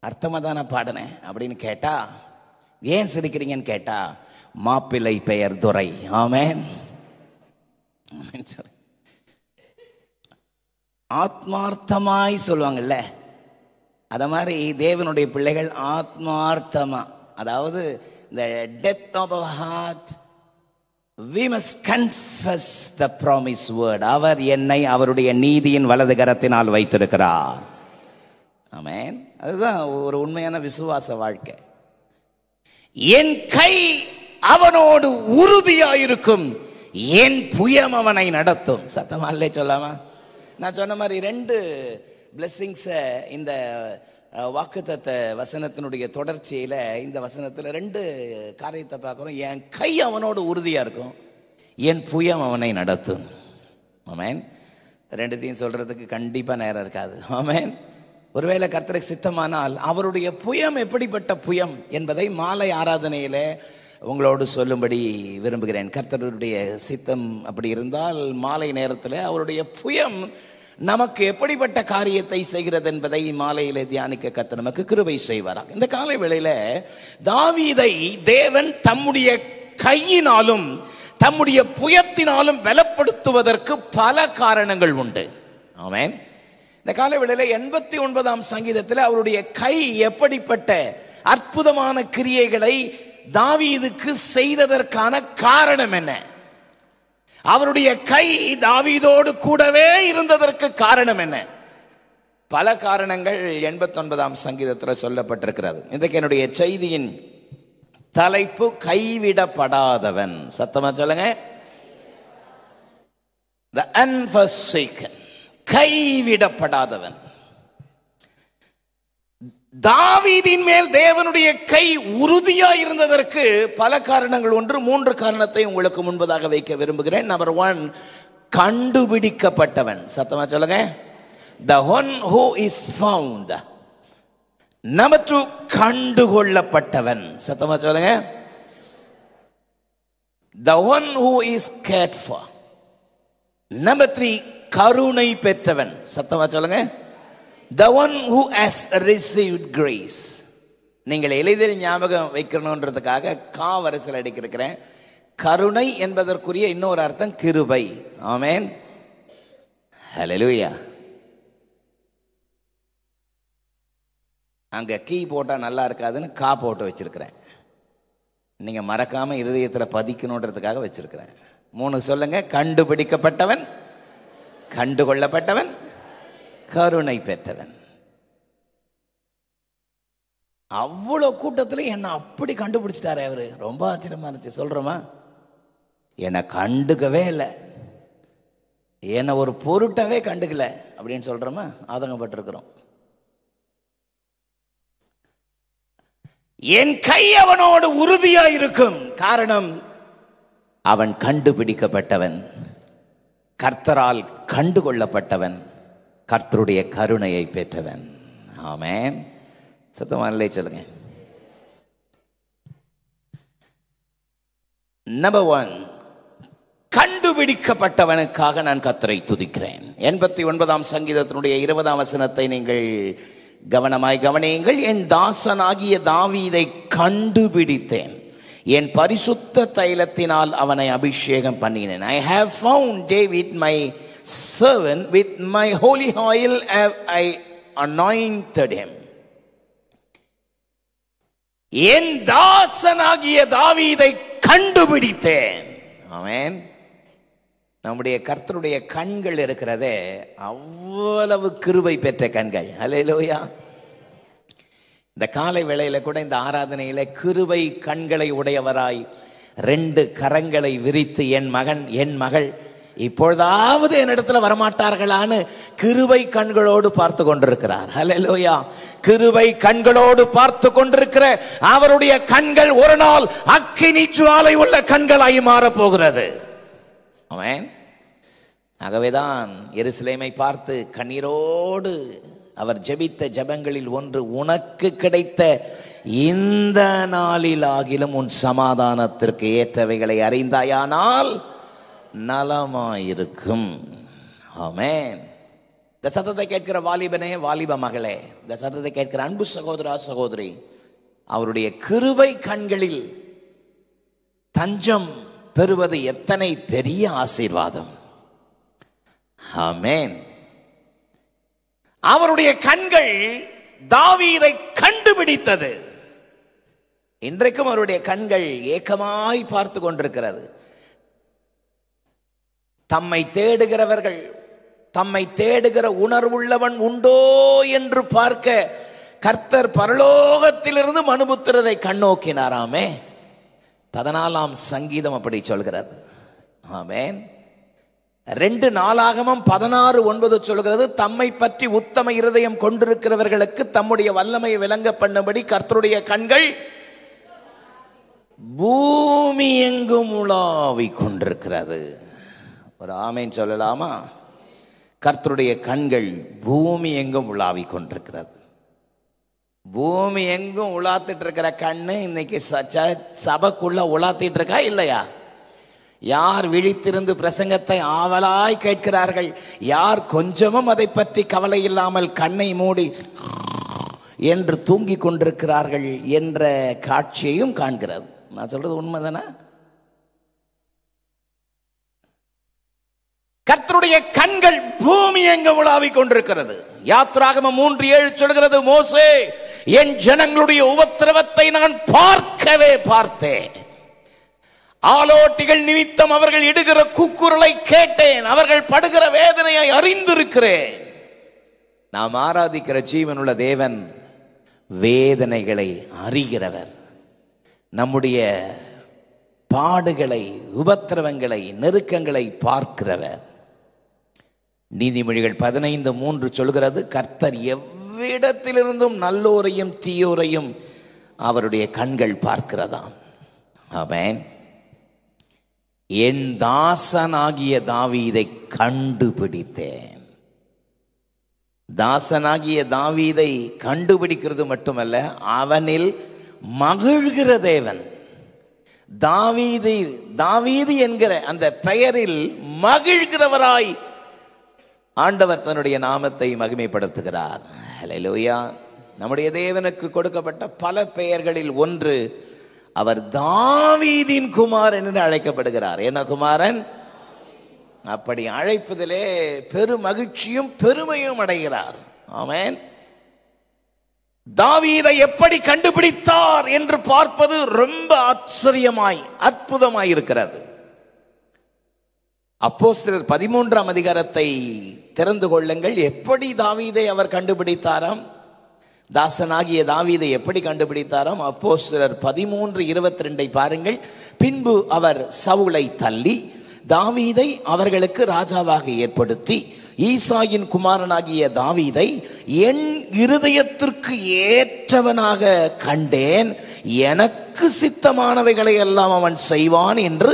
அர்த்தமாக தானே பாடினேன் அப்படின்னு கேட்டா, ஏன் சிரிக்கிறீங்கன்னு கேட்டா, மாப்பிள்ளை பெயர் துரை. ஆமென். ஆத்மார்த்தமாய் சொல்லுவாங்கல்ல, அத மாதிரி தேவனுடைய பிள்ளைகள் ஆத்மார்த்தமா, அதாவது the depth of our heart, we must confess the promised word. அவர் என்னை அவருடைய நீதியின் வலது கரத்தினால் வைத்திருக்கிறார். ஆமென். அதுதான் ஒரு உண்மையான விசுவாச வாழ்க்கை. என் கை அவனோடு உறுதியாயிருக்கும், என் புயம் அவனை நடத்தும். சத்தமா இல்லே சொல்லாமா? நான் சொன்ன மாதிரி 2 பிளெஸிங்ஸை இந்த வாக்குத்தத்த வசனத்தினுடைய தொடர்ச்சியில் இந்த வசனத்தில் 2 காரியத்தை பார்க்குறோம். என் கை அவனோடு உறுதியாக இருக்கும், என் புயம் அவனை நடத்தும். ஆமென். 2த்தையும் சொல்கிறதுக்கு கண்டிப்பாக நேரம் இருக்காது. ஆமென். ஒருவேளை கர்த்தருக்கு சித்தமானால் அவருடைய புயம் எப்படிப்பட்ட புயம் என்பதை மாலை ஆராதனையில் உங்களோடு சொல்லும்படி விரும்புகிறேன். கர்த்தருடைய சித்தம் அப்படி இருந்தால் மாலை நேரத்தில் அவருடைய புயம் நமக்கு எப்படிப்பட்ட காரியத்தை செய்கிறது என்பதை மாலையிலே தியானிக்க கர்த்தர் நமக்கு கிருபை செய்வாராம். இந்த காலை வேளையில தாவீதை தேவன் தம்முடைய கையினாலும் தம்முடைய புயத்தினாலும் பலப்படுத்துவதற்கு பல காரணங்கள் உண்டு. ஆமென். இந்த காலை வேளையில 89ஆம் சங்கீதத்தில் அவருடைய கை எப்படிப்பட்ட அற்புதமான கிரியைகளை தாவீதுக்கு செய்ததற்கான காரணம் என்ன? அவருடைய கை தாவீதோடு கூடவே இருந்ததற்கு காரணம் என்ன? பல காரணங்கள் 89ஆம் சங்கீதத்தில் சொல்லப்பட்டிருக்கிறது. இன்றைக்கு என்னுடைய செய்தியின் தலைப்பு கைவிடப்படாதவன். சத்தமா சொல்லுங்க. The unforsaken, கைவிடப்படாதவன். தாவீதின் மேல் தேவனுடைய கை உறுதியா இருந்ததற்கு பல காரணங்கள் உண்டு. 3 காரணத்தை உங்களுக்கு முன்பதாக வைக்க விரும்புகிறேன். நம்பர் 1, கண்டுபிடிக்கப்பட்டவன். சத்தமா சொல்லுங்க. The one who is found. Number 2, கண்டுகொள்ளப்பட்டவன். சத்தமா சொல்லுங்க. The one who is cared for. Number 3, கருணை பெற்றவன். சத்தமா சொல்லுங்க. The one who has received grace. நீங்கள் எளிதில் ஞாபகம் வைக்கணுன்றதுக்காக வரிசையில் அடிக்கிறேன். கருணை என்பதற்குரிய இன்னொரு அர்த்தம் கிருபை. ஆமென். ஹல்லேலூயா. அங்க கீ போட்டா நல்லா இருக்காதுன்னு போட்டு வச்சிருக்கிறேன். நீங்க மறக்காம இருதயத்துல பதிக்கணுன்றதுக்காக வச்சிருக்கிறேன். 3 சொல்லுங்க. கண்டுபிடிக்கப்பட்டவன், கண்டுகொள்ளப்பட்டவன், கருணை பெற்றவன். அவ்வளோ கூட்டத்தில் என்னை அப்படி கண்டுபிடிச்சிட்டாரு அவரு. ரொம்ப ஆச்சரியமா இருந்துச்சு. சொல்றோமா? என்னை கண்டுக்கவே இல்லை, என்னை ஒரு பொருட்டாவே கண்டுக்கல அப்படின்னு சொல்றோமா? ஆதங்கப்பட்டிருக்கிறோம். என் கை அவனோடு உறுதியா இருக்கும். காரணம், அவன் கண்டுபிடிக்கப்பட்டவன், கர்த்தரால் கண்டுகொள்ளப்பட்டவன், கர்த்தருடைய கருணையை பெற்றவன். ஆமென். சத்தமானலே சொல்லுங்க. நம்பர் 1, கண்டுபிடிக்கப்பட்டவனுக்காக நான் கர்த்தரை துதிக்கிறேன். 89ஆம் சங்கீதத்தினுடைய 20ஆம் வசனத்தை நீங்கள் கவனமாய் கவனியுங்கள். என் தாசனாகிய தாவீதை கண்டுபிடித்தேன், என் பரிசுத்த தைலத்தினால் அவனை அபிஷேகம் பண்ணினேன். I have found David my servant, with my holy oil have I anointed him. என் தாசனாகிய தாவீதை கண்டுபிடித்தேன். ஆமென். நம்முடைய கர்த்தருடைய கண்கள் இருக்கிறதே அவ்வளவு கிருபை பெற்ற கண்கள். அல்லேலூயா. இந்த காலை வேளையில கூட இந்த ஆராதனையில கிருபை கண்களை உடையவராய் 2 கரங்களை விரித்து என் மகன் என் மகள் இப்பொழுதாவது என்னிடத்துல வரமாட்டார்களான்னு கிருபை கண்களோடு பார்த்து கொண்டிருக்கிறார். அல்லேலூயா. கிருபை கண்களோடு பார்த்து கொண்டிருக்கிற அவருடைய கண்கள் ஒரு நாள் அக்கினி ஜுவாலை உள்ள கண்களாய் மாறப் போகிறது. ஆமென். ஆகவேதான் எருசலேமை பார்த்து கண்ணீரோடு அவர் ஜெபித்த ஜெபங்களில் ஒன்று, உனக்கு கிடைத்த இந்த நாளில் ஆகிலும் உன் சமாதானத்திற்கு ஏற்றவைகளை அறிந்தாயானால் நலமாயிருக்கும். ஆமென். இந்த சத்தத்தை கேட்கிற வாலிபனே, வாலிப மகளே, இந்த சத்தத்தை கேட்கிற அன்பு சகோதரா சகோதரி, அவருடைய கிருபை கண்களில் தஞ்சம் பெறுவது எத்தனை பெரிய ஆசீர்வாதம். ஆமென். அவருடைய கண்கள் தாவீதை கண்டுபிடித்தது. இன்றைக்கும் அவருடைய கண்கள் ஏக்கமாய் பார்த்து கொண்டிருக்கிறது. தம்மை தேடுகிறவர்கள், தம்மை தேடுகிற உணர்வுள்ளவன் உண்டோ என்று பார்க்க கர்த்தர் பரலோகத்திலிருந்து மனுபுத்திரரை கண்ணோக்கினாராமே. 14ஆம் சங்கீதம் அப்படி சொல்கிறது. ஆமென். 2 நாளாகமம் 16:9 சொல்கிறது, தம்மை பற்றி உத்தம இருதயம் கொண்டிருக்கிறவர்களுக்கு தம்முடைய வல்லமையை விளங்க பண்ணும்படி கர்த்தருடைய கண்கள் பூமி எங்கும் உலாவிக் கொண்டிருக்கிறது. ஒரு ஆமேன் சொல்லலாமா? கர்த்தருடைய கண்கள் பூமி எங்கும் உலாவிக் கொண்டிருக்கிறது. பூமி எங்கும் உலாத்திட்டு இருக்கிற கண்ணு இன்னைக்கு சபைக்குள்ள உலாத்திட்டு இருக்கா இல்லையா? யார் விழித்திருந்து பிரசங்கத்தை ஆவலாய் கேட்கிறார்கள், யார் கொஞ்சமும் அதை பற்றி கவலை இல்லாமல் கண்ணை மூடி என்று தூங்கிக் கொண்டிருக்கிறார்கள் என்ற காட்சியையும் காண்கிறது. நான் சொல்றது உண்மைதானே? கர்த்தருடைய கண்கள் பூமி எங்க உலாவிக் கொண்டிருக்கிறது. யாத்ராகமம் 3:7 சொல்கிறது, மோசே, என் ஜனங்களுடைய உபத்திரவத்தை நான் பார்க்கவே பார்த்தேன், ஆலோட்டிகள் நிமித்தம் அவர்கள் இடுகிற கூக்குரலை கேட்டேன், அவர்கள் படுகிற வேதனையை அறிந்திருக்கிறேன். நாம் ஆராதிக்கிற ஜீவனுள்ள தேவன் வேதனைகளை அறிகிறவர். நம்முடைய பாடுகளை, உபத்திரவங்களை, நெருக்கங்களை பார்க்கிறவர். நீதிமொழிகள் 15:3 சொல்கிறது, கர்த்தர் எவ்விடத்திலிருந்தும் நல்லோரையும் தீயோரையும் அவருடைய கண்கள் பார்க்கிறதாம். ஆமென். என் தாசனாகிய தாவீதை கண்டுபிடித்தேன். தாசனாகிய தாவீதை கண்டுபிடிக்கிறது மட்டுமல்ல, அவனில் மகிழ்கிற தேவன். தாவீது என்கிற அந்த பெயரில் மகிழ்கிறவராய் ஆண்டவர் தன்னுடைய நாமத்தை மகிமைப்படுத்துகிறார். ஹல்லேலூயா. நம்முடைய தேவனுக்கு கொடுக்கப்பட்ட பல பெயர்களில் ஒன்று, அவர் தாவீதின் குமாரன் என்று அழைக்கப்படுகிறார். என்ன குமாரன்? அப்படி அழைப்பதிலே பெரும் மகிழ்ச்சியும் பெருமையும் அடைகிறார். ஆமென். தாவீதை எப்படி கண்டுபிடித்தார் என்று பார்ப்பது ரொம்ப ஆச்சரியமாய் அற்புதமாய் இருக்கிறது. அப்போஸ்தலர் 13ஆம் அதிகாரத்தை திறந்து கொள்ளுங்கள். எப்படி தாவீதை அவர் கண்டுபிடித்தாராம்? தாசனாகிய தாவீதை எப்படி கண்டுபிடித்தாராம்? அப்போஸ்தலர் 13:22 பாருங்கள். பின்பு அவர் சவுலை தள்ளி தாவீதை அவர்களுக்கு ராஜாவாக ஏற்படுத்தி, ஈசாயின் குமாரனாகிய தாவீதை என் இருதயத்திற்கு ஏற்றவனாக கண்டேன், எனக்கு சித்தமானவைகளை எல்லாம் அவன் செய்வான் என்று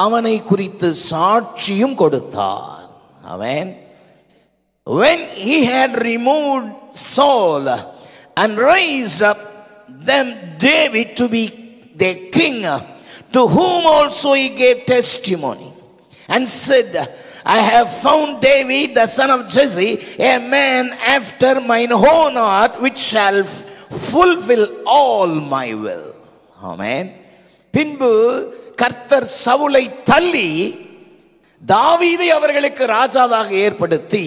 அவனை குறித்து சாட்சியும் கொடுத்தார். ஆமென். When he had removed Saul and raised up them David to be their king, to whom also he gave testimony, and said, I have found David the son of Jesse, a man after mine own heart, which shall fulfill all my will. Amen. பின்பு கர்த்தர் சவுலை தள்ளி தாவீதை அவர்களுக்கு ராஜாவாக ஏற்படுத்தி,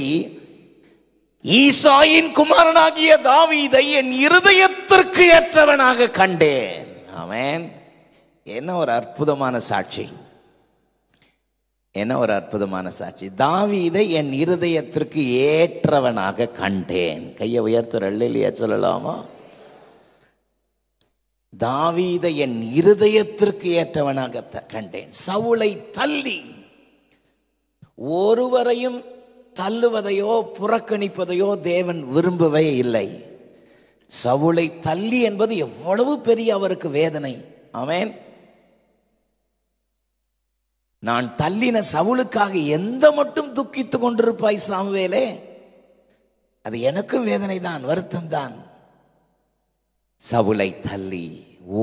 ஈசாயின் குமாரனாகிய தாவீதை என் இருதயத்திற்கு ஏற்றவனாக கண்டேன். ஆமென். என்ன ஒரு அற்புதமான சாட்சி, என்ன ஒரு அற்புதமான சாட்சி. தாவீதை என் இருதயத்திற்கு ஏற்றவனாக கண்டேன். கையை உயர்த்துற இல்லையா சொல்லலாமா? தாவீதை என் இருதயத்திற்கு ஏற்றவனாக கண்டேன். சவுலை தள்ளி, ஒருவரையும் தள்ளுவதையோ புறக்கணிப்பதையோ தேவன் விரும்பவே இல்லை. சவுலை தள்ளி என்பது எவ்வளவு பெரிய அவருக்கு வேதனை. ஆமென். நான் தள்ளின சவுலுக்காக எந்த மட்டும் துக்கித்து கொண்டிருப்பாய் சாமுவேலே, அது எனக்கு வேதனை தான், வருத்தம் தான். சவுலை தள்ளி,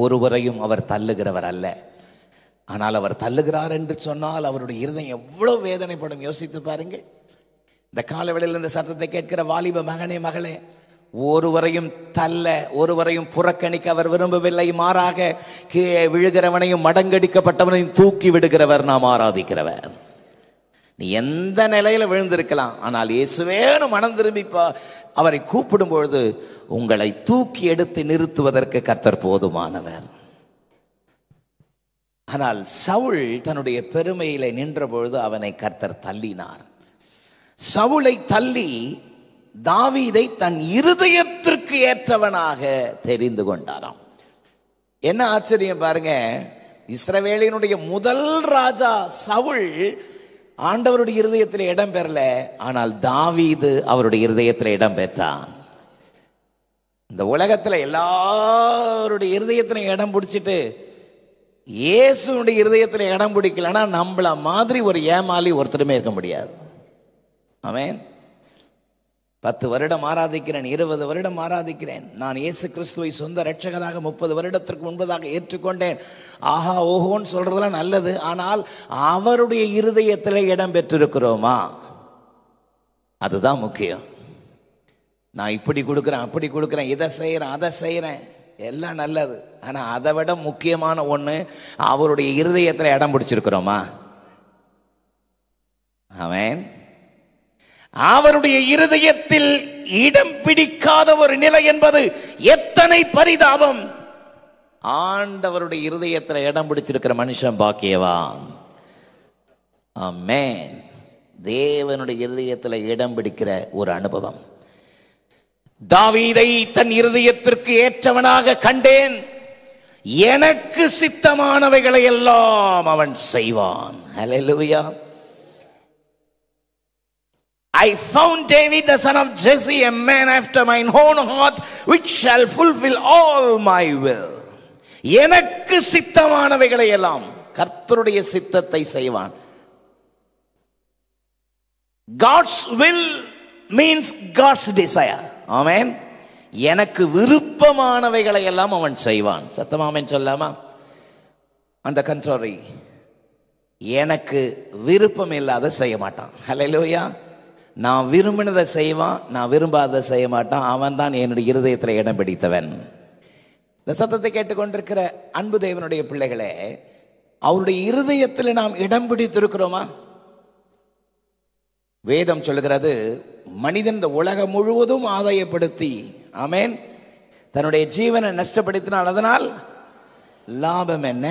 ஒருவரையும் அவர் தள்ளுகிறவர் அல்ல. ஆனால் அவர் தள்ளுகிறார் என்று சொன்னால் அவருடைய இருதயம் எவ்வளவு வேதனைப்படும். யோசித்து பாருங்க. இந்த காலவெளியில் இந்த சத்தத்தை கேட்கிற வாலிப மகனே மகளே, ஒருவரையும் தள்ள, ஒருவரையும் புறக்கணிக்க அவர் விரும்பவில்லை. மாறாக கீழே விழுகிறவனையும் மடங்கடிக்கப்பட்டவனையும் தூக்கி விடுகிறவர் நாம் ஆராதிக்கிறவர். நீ எந்த நிலையில விழுந்திருக்கலாம், ஆனால் இயேசுவேனு மனம் திரும்பி அவரை கூப்பிடும் பொழுது உங்களை தூக்கி எடுத்து நிறுத்துவதற்கு கர்த்தர் போதுமானவர். ஆனால் சவுல் தன்னுடைய பெருமையில நின்ற பொழுது அவனை கர்த்தர் தள்ளினார். சவுலை தள்ளி தாவீதை தன் இருதயத்திற்கு ஏற்றவனாக தெரிந்து கொண்டாராம். என்ன ஆச்சரியம் பாருங்க. இஸ்ரவேலினுடைய முதல் ராஜா சவுல் ஆண்டவருடைய இருதயத்தில் இடம் பெறல, ஆனால் தாவீது அவருடைய இருதயத்தில் இடம் பெற்றான். இந்த உலகத்துல எல்லாருடைய இருதயத்திலும் இடம் பிடிச்சிட்டு இயேசுடைய இருதயத்தில் இடம் பிடிக்கலன்னா நம்மள மாதிரி ஒரு ஏமாளி ஒருத்தருமே இருக்க முடியாது. ஆமென். 10 வருடம் ஆராதிக்கிறேன், 20 வருடம் ஆராதிக்கிறேன். நான் இயேசு கிறிஸ்துவை சொந்த இரட்சகராக 30 வருடத்திற்கு முன்பதாக ஏற்றுக்கொண்டேன். ஆஹா ஓஹோன்னு சொல்றதெல்லாம் நல்லது, ஆனால் அவருடைய இருதயத்தில் இடம் பெற்றிருக்கிறோமா? அதுதான் முக்கியம். நான் இப்படி கொடுக்குறேன், அப்படி கொடுக்குறேன், இதை செய்கிறேன், அதை செய்கிறேன், எல்லாம் நல்லது. ஆனால் அதை விட முக்கியமான ஒன்று, அவருடைய இருதயத்தில் இடம் பிடிச்சிருக்கிறோமா? ஆமென். அவருடைய இருதயத்தில் இடம் பிடிக்காத ஒரு நிலை என்பது எத்தனை பரிதாபம். ஆண்டவருடைய இருதயத்தில் இடம் பிடிச்சிருக்கிற மனுஷன் பாக்கியவான். ஆமென். தேவனுடைய இருதயத்தில் இடம் பிடிக்கிற ஒரு அனுபவம். தாவீதை தன் இருதயத்திற்கு ஏற்றவனாக கண்டேன், எனக்கு சித்தமானவைகளை எல்லாம் அவன் செய்வான். ஹல்லேலூயா. I found David the son of Jesse, a man after mine own heart, which shall fulfill all my will. எனக்கு சித்தமானவைகளை எல்லாம், கர்த்தருடைய சித்தத்தை செய்வான். God's will means God's desire. Amen. எனக்கு விருப்பமானவைகளை எல்லாம் அவன் செய்வான். சத்தமாமேன் சொல்லாமா? அந்த கண்ட்ரோரி, எனக்கு விருப்பம் இல்லாத செய்ய மாட்டான். ஹல்லேலூயா. நான் விரும்பினதை செய்வான், நான் விரும்பாததை செய்ய மாட்டான். அவன் தான் என்னுடைய இருதயத்தில் இடம் பிடித்தவன். இந்த சத்தத்தை கேட்டுக்கொண்டிருக்கிற அன்பு தேவனுடைய பிள்ளைகளே, அவருடைய இருதயத்தில் நாம் இடம் பிடித்திருக்கிறோமா? வேதம் சொல்லுகிறது, மனிதன் இந்த உலகம் முழுவதும் ஆதாயப்படுத்தி, ஆமென், தன்னுடைய ஜீவனை நஷ்டப்படுத்தினால் அதனால் லாபம் என்ன?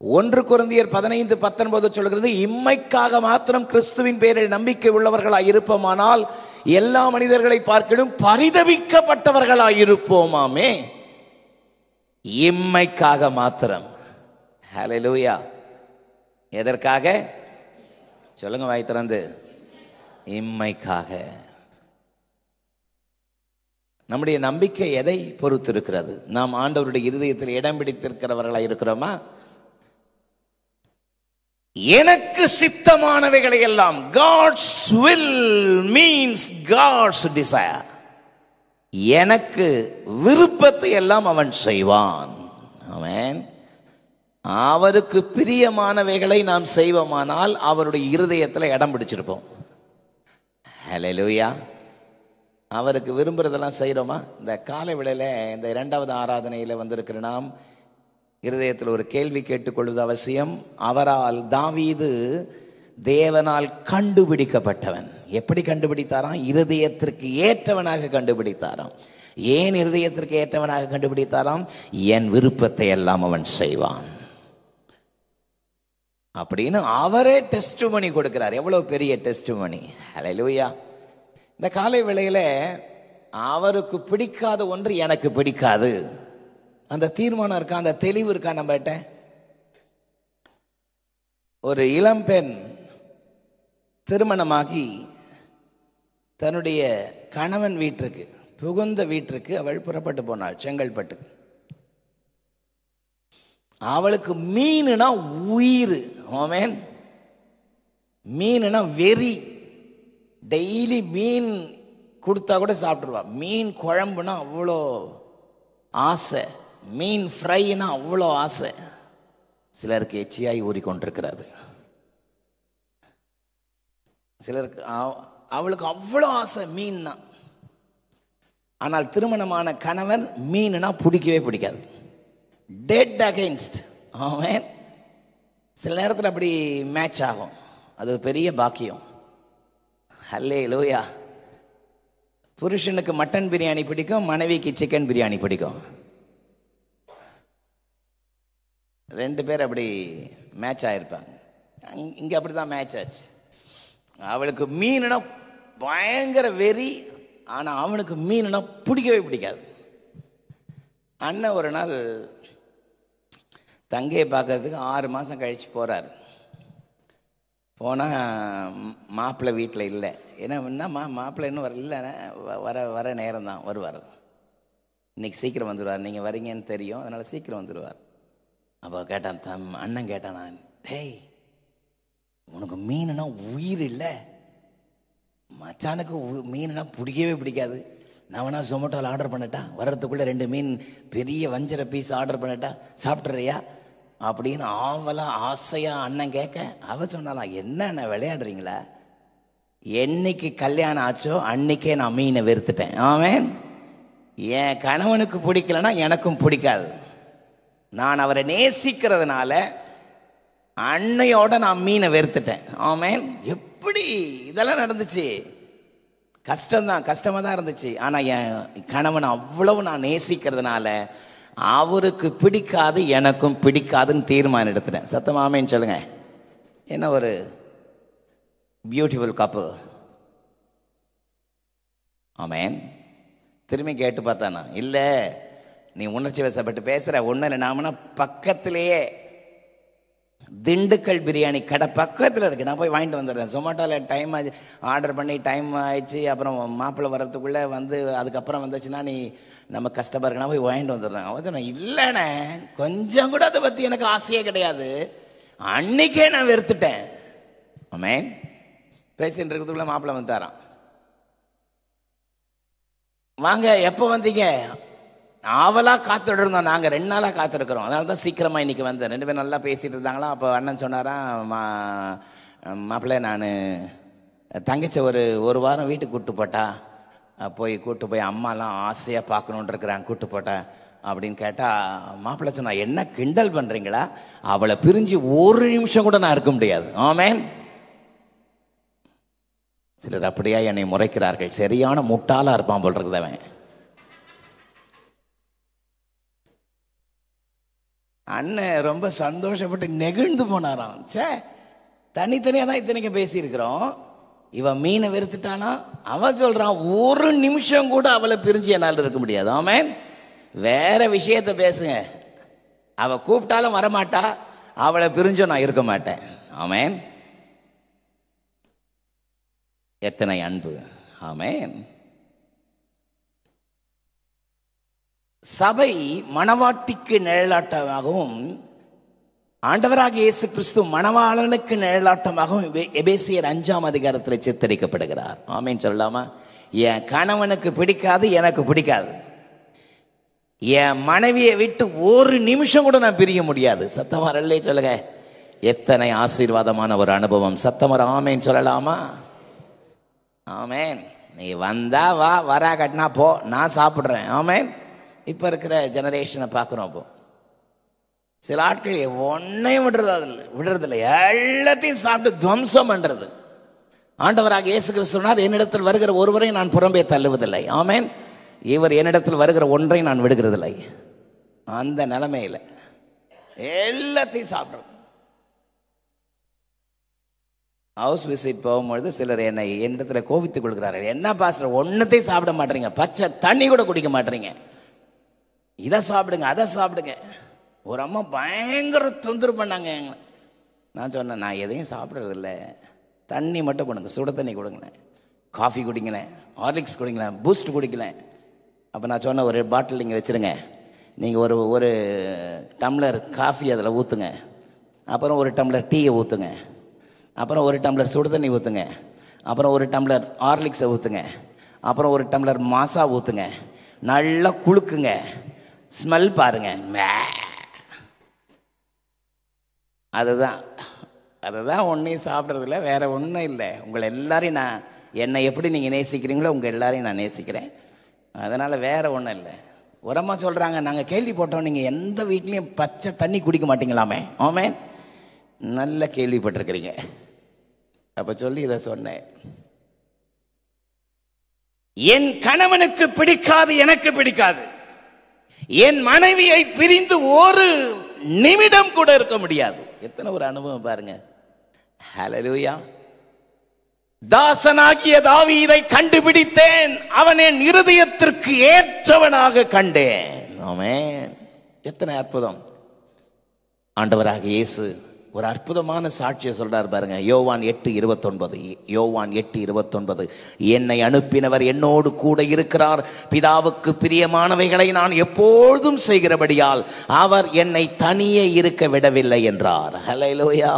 1 கொரிந்தியர் 15:19 சொல்கிறது, இம்மைக்காக மாத்திரம் கிறிஸ்துவின் பேரில் நம்பிக்கை உள்ளவர்களாய் இருப்போமானால் எல்லா மனிதர்களை பார்க்கிலும் பரிதபிக்கப்பட்டவர்களாய் இருப்போமாமே. இம்மைக்காக மாத்திரம். ஹல்லேலூயா. எதற்காக சொல்லுங்க வாய் திறந்து? இம்மைக்காக. நம்முடைய நம்பிக்கை எதை பொறுத்து இருக்கிறது? நாம் ஆண்டவருடைய இருதயத்தில் இடம் பிடித்திருக்கிறவர்களாய் இருக்கிறோமா? எனக்கு சித்தமானவைகளை எல்லாம், God's will means God's desire. எனக்கு விருப்பத்தை எல்லாம் அவன் செய்வான். ஆமென். அவருக்கு பிரியமானவைகளை நாம் செய்வோமானால் அவருடைய இருதயத்தில் இடம் பிடிச்சிருப்போம். ஹல்லேலூயா. அவருக்கு விரும்புறதெல்லாம் செய்கிறோமா? இந்த காலை வேளையில் இந்த 2வது ஆராதனையில் வந்திருக்கிற நாம் இருதயத்தில் ஒரு கேள்வி கேட்டுக்கொள்வது அவசியம். அவரால் தாவீது தேவனால் கண்டுபிடிக்கப்பட்டவன். எப்படி கண்டுபிடித்தாராம்? இருதயத்திற்கு ஏற்றவனாக கண்டுபிடித்தாராம். ஏன் இருதயத்திற்கு ஏற்றவனாக கண்டுபிடித்தாராம்? என் விருப்பத்தை எல்லாம் அவன் செய்வான் அப்படின்னு அவரே டெஸ்டிமனி கொடுக்கிறார். எவ்வளவு பெரிய டெஸ்டிமனி. ஹல்லேலூயா. இந்த காலை வேளையில் அவருக்கு பிடிக்காத ஒன்று எனக்கு பிடிக்காது, அந்த தீர்மானம் இருக்கா, அந்த தெளிவு இருக்கா நம்மகிட்ட? ஒரு இளம்பெண் திருமணமாகி தன்னுடைய கணவன் வீட்டிற்கு, புகுந்த வீட்டிற்கு அவள் புறப்பட்டு போனாள், செங்கல்பட்டுக்கு. அவளுக்கு மீனுனா உயிர். ஆமென். மீனுனா வெறி. டெய்லி மீன் கொடுத்தா கூட சாப்பிட்ருவா. மீன் குழம்புனா அவ்வளோ ஆசை, மீன் ஃப்ரைனா அவ்வளோ ஆசை. சிலருக்கு எச்சியாய் ஊறிக்கொண்டிருக்கிறது. சிலருக்கு அவளுக்கு அவ்வளோ ஆசை மீன்னா. ஆனால் திருமணமான கணவன் மீனுனா பிடிக்கவே பிடிக்காது. Dead against. ஆமென். சில நேரத்தில் அப்படி மேட்ச் ஆகும். அது ஒரு பெரிய பாக்கியம். ஹல்லேலூயா. புருஷனுக்கு மட்டன் பிரியாணி பிடிக்கும், மனைவிக்கு சிக்கன் பிரியாணி பிடிக்கும். 2 பேர் அப்படி மேட்ச் ஆகிருப்பாங்க. இங்கே அப்படி தான் மேட்ச் ஆச்சு. அவளுக்கு மீனுனா பயங்கர வெறி, ஆனால் அவனுக்கு மீனுனா பிடிக்கவே பிடிக்காது. அண்ணன் ஒரு நாள் தங்கையை பார்க்கறதுக்கு 6 மாதம் கழித்து போகிறார். போனால் மாப்பிள்ளை வீட்டில் இல்லை. ஏன்னா மாப்பிள்ளை இன்னும் வர நேரம் தான் வருவார். இன்றைக்கி சீக்கிரம் வந்துடுவார், நீங்கள் வரீங்கன்னு தெரியும், அதனால் சீக்கிரம் வந்துடுவார். அப்போ கேட்டான், அண்ணன் கேட்டான், நான் டேய் உனக்கு மீனுனா உயிர் இல்லை, மச்சானுக்கு மீனுனா பிடிக்கவே பிடிக்காது, நான் வேணா ஜொமேட்டோவில் ஆர்டர் பண்ணட்டா, வர்றதுக்குள்ளே 2 மீன் பெரிய வஞ்சர பீஸ் ஆர்டர் பண்ணட்டா, சாப்பிட்றியா அப்படின்னு ஆசையாக அண்ணன் கேட்க, அவ சொன்னாலாம், என்ன விளையாடுறீங்களா, என்னைக்கு கல்யாணம் ஆச்சோ அன்னைக்கே நான் மீனை வெறுத்துட்டேன். ஆமென். என் கணவனுக்கு பிடிக்கலன்னா எனக்கும் பிடிக்காது. நான் அவரை நேசிக்கிறதுனால அன்னையோட நான் மீனை வெறுத்துட்டேன். ஆமென். எப்படி இதெல்லாம் நடந்துச்சு? கஷ்டமாக தான் இருந்துச்சு. ஆனால் என் கணவனை அவ்வளவு நான் நேசிக்கிறதுனால அவருக்கு பிடிக்காது, எனக்கும் பிடிக்காதுன்னு தீர்மானம் எடுத்துட்டேன். சத்தமாமேன்னு சொல்லுங்க. என்ன ஒரு பியூட்டிஃபுல் கப்பு. ஆமென். திரும்பி கேட்டு பார்த்தானா, இல்லை நீ உணர்ச்சி வசப்பட்டு பேசுகிற, ஒன்றும் இல்லை, நாமனா பக்கத்திலேயே திண்டுக்கல் பிரியாணி கடை பக்கத்தில் இருக்குது, நான் போய் வாங்கிட்டு வந்துடுறேன். ஜொமேட்டோவில் டைம் ஆச்சு, ஆர்டர் பண்ணி டைம் ஆயிடுச்சு, அப்புறம் மாப்பிள்ளை வர்றதுக்குள்ளே அதுக்கப்புறம் வந்துச்சுன்னா நீ நம்ம கஷ்டமாக போய் வாங்கிட்டு வந்துடுறேன். அவன் சொன்ன, இல்லைண்ணே கொஞ்சம் கூட அதை பற்றி எனக்கு ஆசையே கிடையாது, அன்னைக்கே நான் வெறுத்துட்டேன். ஆமென். பேசிட்டு இருக்கிறதுக்குள்ள மாப்பிள்ளை வந்துட்டாரான். வாங்க, எப்போ வந்தீங்க? ஆவலாக காத்துட்டு இருந்தோம், நாங்கள் 2 நாளாக காத்திருக்கிறோம், அதனால தான் சீக்கிரமாக இன்றைக்கி வந்தேன். 2 பேரும் நல்லா பேசிகிட்டு இருந்தாங்களா. அப்போ அண்ணன் சொன்னாரான், மாப்பிள்ளை நான் தங்கச்சி ஒரு வாரம் வீட்டுக்கு கூப்பிட்டு போட்டா, கூப்பிட்டு போய் அம்மாலாம் ஆசையாக பார்க்கணுன்னு இருக்கிறாங்க, கூப்பிட்டு போட்டா அப்படின்னு கேட்டால் மாப்பிள்ளை சொன்னா, என்ன கிண்டல் பண்ணுறீங்களா, அவளை பிரிஞ்சு ஒரு நிமிஷம் கூட நான் இருக்க முடியாது. ஆமென். சிலர் அப்படியா என்னை முறைக்கிறார்கள். சரியான முட்டாளாக இருப்பான் போல் இருக்குது அவன். அண்ணன் ரொம்ப சந்தோஷப்பட்டு நெகிழ்ந்து போனாராம். சே, தனித்தனியாக தான் இத்தனைக்கு பேசியிருக்கிறோம், இவன் மீனை வெறுத்துட்டானா, அவன் சொல்கிறான் ஒரு நிமிஷம் கூட அவளை பிரிஞ்சு என்னால் இருக்க முடியாது. ஆமென். வேற விஷயத்தை பேசுங்க. அவள் கூப்பிட்டாலும் வரமாட்டா, அவளை பிரிஞ்சும் நான் இருக்க மாட்டேன். ஆமென். எத்தனை அன்பு. ஆமென். சபை மணவாட்டிக்கு நிழலாட்டமாகவும் ஆண்டவராகிய இயேசு கிறிஸ்து மணவாளனுக்கு நிழலாட்டமாகவும் எபேசியர் 5ஆம் அதிகாரத்தில் சித்தரிக்கப்படுகிறார். ஆமென் சொல்லலாமா? என் கணவனுக்கு பிடிக்காது, எனக்கு பிடிக்காது. என் மனைவியை விட்டு ஒரு நிமிஷம் கூட நான் பிரிய முடியாது. சத்தமா அல்லே சொல்லுங்க. எத்தனை ஆசீர்வாதமான ஒரு அனுபவம். சத்தமர் ஆமேன் சொல்லலாமா? ஆமேன். நீ வந்தா வா, வரா கட்டினா போ, நான் சாப்பிட்றேன். ஆமேன். இப்போ இருக்கிற ஜெனரேஷனை பார்க்குறோம். அப்போ சில ஆட்கள் ஒன்னையும் விடுறதில்லை, எல்லாத்தையும் சாப்பிட்டு துவம்சம் பண்ணுறது. ஆண்டவராக இயேசு கிறிஸ்து சொன்னார், என்னிடத்தில் வருகிற ஒருவரை நான் புறம்பே தள்ளுவதில்லை. ஆமேன். இவர் என்னிடத்தில் வருகிற ஒன்றை நான் விடுகிறதில்லை. அந்த நிலைமையில் எல்லாத்தையும் சாப்பிட்றது. ஹவுஸ் விசிட் போகும்பொழுது சிலர் என்னிடத்தில் கோபித்துக் கொள்கிறார்கள். என்ன பாஸ்டர் ஒன்றத்தையும் சாப்பிட மாட்டேறீங்க, பச்சை தண்ணி கூட குடிக்க மாட்டேறீங்க, இதை சாப்பிடுங்க அதை சாப்பிடுங்க. ஒரு அம்மா பயங்கர தொந்தரவு பண்ணாங்க. நான் சொன்னேன், நான் எதையும் சாப்பிட்றதில்ல, தண்ணி மட்டும் கொடுங்க, சுட தண்ணி கொடுங்களேன், காஃபி குடிங்களேன், ஹார்லிக்ஸ் குடிங்களேன், பூஸ்ட் குடிக்கலேன். அப்போ நான் சொன்ன ஒரு பாட்டில் நீங்கள் வச்சுருங்க, நீங்கள் ஒரு டம்ளர் காஃபி அதில் ஊற்றுங்க, அப்புறம் ஒரு டம்ளர் டீயை ஊற்றுங்க, அப்புறம் ஒரு டம்ளர் சுடு தண்ணி ஊற்றுங்க, அப்புறம் ஒரு டம்ளர் ஹார்லிக்ஸை ஊற்றுங்க, அப்புறம் ஒரு டம்ளர் மாசா ஊற்றுங்க, நல்லா குளுக்குங்க, ஸ்மெல் பாருங்க. அதுதான் ஒன்றையும் சாப்பிட்றதில்ல, வேற ஒன்றும் இல்லை. உங்களை எல்லாரையும் நான், என்னை எப்படி நீங்கள் நேசிக்கிறீங்களோ உங்கள் எல்லாரையும் நான் நேசிக்கிறேன். அதனால் வேற ஒன்றும் இல்லை. உரமா சொல்கிறாங்க, நாங்கள் கேள்வி போட்டோம் நீங்கள் எந்த வீட்லேயும் பச்சை தண்ணி குடிக்க மாட்டீங்களாமே. ஆமே, நல்ல கேள்விப்பட்டிருக்கிறீங்க. அப்போ சொல்லி இதை சொன்னேன். என் கணவனுக்கு பிடிக்காது, எனக்கு பிடிக்காது. என் மனைவியை பிரிந்து ஒரு நிமிடம் கூட இருக்க முடியாது. எத்தனை ஒரு அனுபவம் பாருங்க. ஹல்லேலூயா. தாசனாகிய தாவீதை கண்டுபிடித்தேன், அவன் என் இருதயத்திற்கு ஏற்றவனாக கண்டேன். ஆமென். எத்தனை அற்புதம். ஆண்டவராக இயேசு ஒரு அற்புதமான சாட்சியை சொல்றார் பாருங்க. யோவான் 8:29. என்னை அனுப்பினவர் என்னோடு கூட இருக்கிறார், பிதாவுக்கு பிரியமானவைகளை நான் எப்பொழுதும் செய்கிறபடியால் அவர் என்னை தனியே இருக்க விடவில்லை என்றார். ஹல்லேலூயா.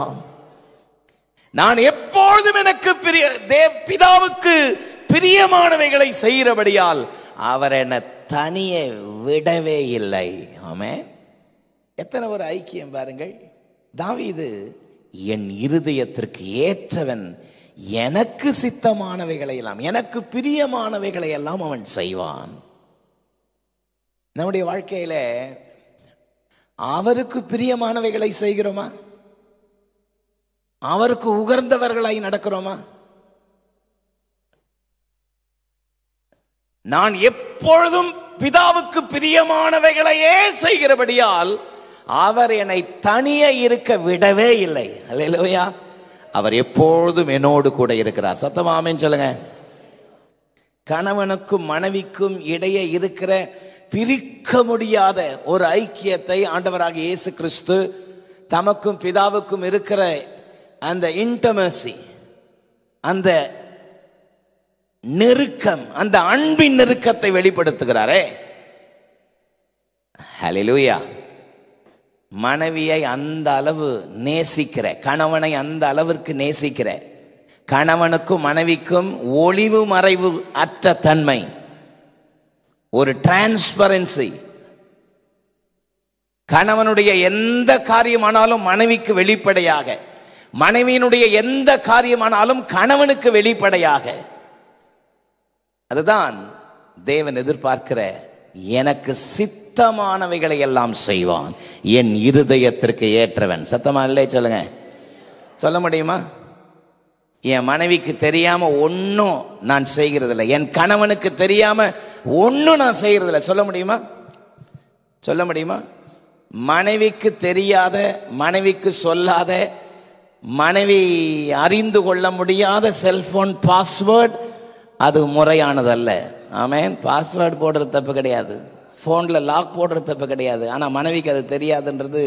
நான் எப்பொழுதும் எனக்கு பிதாவுக்கு பிரியமானவைகளை செய்கிறபடியால் அவர் என்னை தனியே விடவே இல்லை. ஆமென். எத்தனை ஒரு ஐக்கியம் பாருங்கள். தாவீது என் இருதயத்திற்கு ஏற்றவன், எனக்கு சித்தமானவைகளை எல்லாம், எனக்கு பிரியமானவைகளை எல்லாம் அவன் செய்வான். நம்முடைய வாழ்க்கையில அவருக்கு பிரியமானவைகளை செய்கிறோமா? அவருக்கு உகர்ந்தவர்களாய் நடக்கிறோமா? நான் எப்பொழுதும் பிதாவுக்கு பிரியமானவைகளையே செய்கிறபடியால் அவர் என்னை தனியே இருக்க விடவே இல்லை. அல்லேலூயா. அவர் எப்பொழுதும் என்னோடு கூட இருக்கிறார். சத்தமா ஆமென் சொல்லுங்க. கணவனுக்கும் மனைவிக்கும் இடையே இருக்கிற பிரிக்க முடியாத ஒரு ஐக்கியத்தை ஆண்டவராக இயேசு கிறிஸ்து தமக்கும் பிதாவுக்கும் இருக்கிற அந்த இன்டிமசி, அந்த நெருக்கம், அந்த அன்பின் நெருக்கத்தை வெளிப்படுத்துகிறாரே. ஹல்லேலூயா. மனைவியை அந்த அளவு நேசிக்கிற, கணவனை அந்த அளவிற்கு நேசிக்கிற, கணவனுக்கும் மனைவிக்கும் ஒளிவு மறைவு அற்ற தன்மை, ஒரு டிரான்ஸ்பரன்சி. கணவனுடைய எந்த காரியமானாலும் மனைவிக்கு வெளிப்படையாக, மனைவியினுடைய எந்த காரியமானாலும் கணவனுக்கு வெளிப்படையாக. அதுதான் தேவன் எதிர்பார்க்கிற, எனக்கு சித்தமானவைகளை எல்லாம் செய்வான், என் இருதயத்திற்கு ஏற்றவன். சத்தமா இல்லை சொல்லுங்க. சொல்ல முடியுமா? என் மனைவிக்கு தெரியாம ஒன்னும் நான் செய்கிறதில்லை, என் கணவனுக்கு தெரியாம ஒன்னும் நான் செய்கிறதில்லை. சொல்ல முடியுமா? சொல்ல முடியுமா? மனைவிக்கு தெரியாத, மனைவிக்கு சொல்லாத, மனைவி அறிந்து கொள்ள முடியாத செல்போன் பாஸ்வேர்டு அது முறையானதல்ல. ஆமென். பாஸ்வேர்டு போடுறது தப்பு கிடையாது, ஃபோனில் லாக் போடுறது தப்பு கிடையாது. ஆனால் மனைவிக்கு அது தெரியாதுன்றது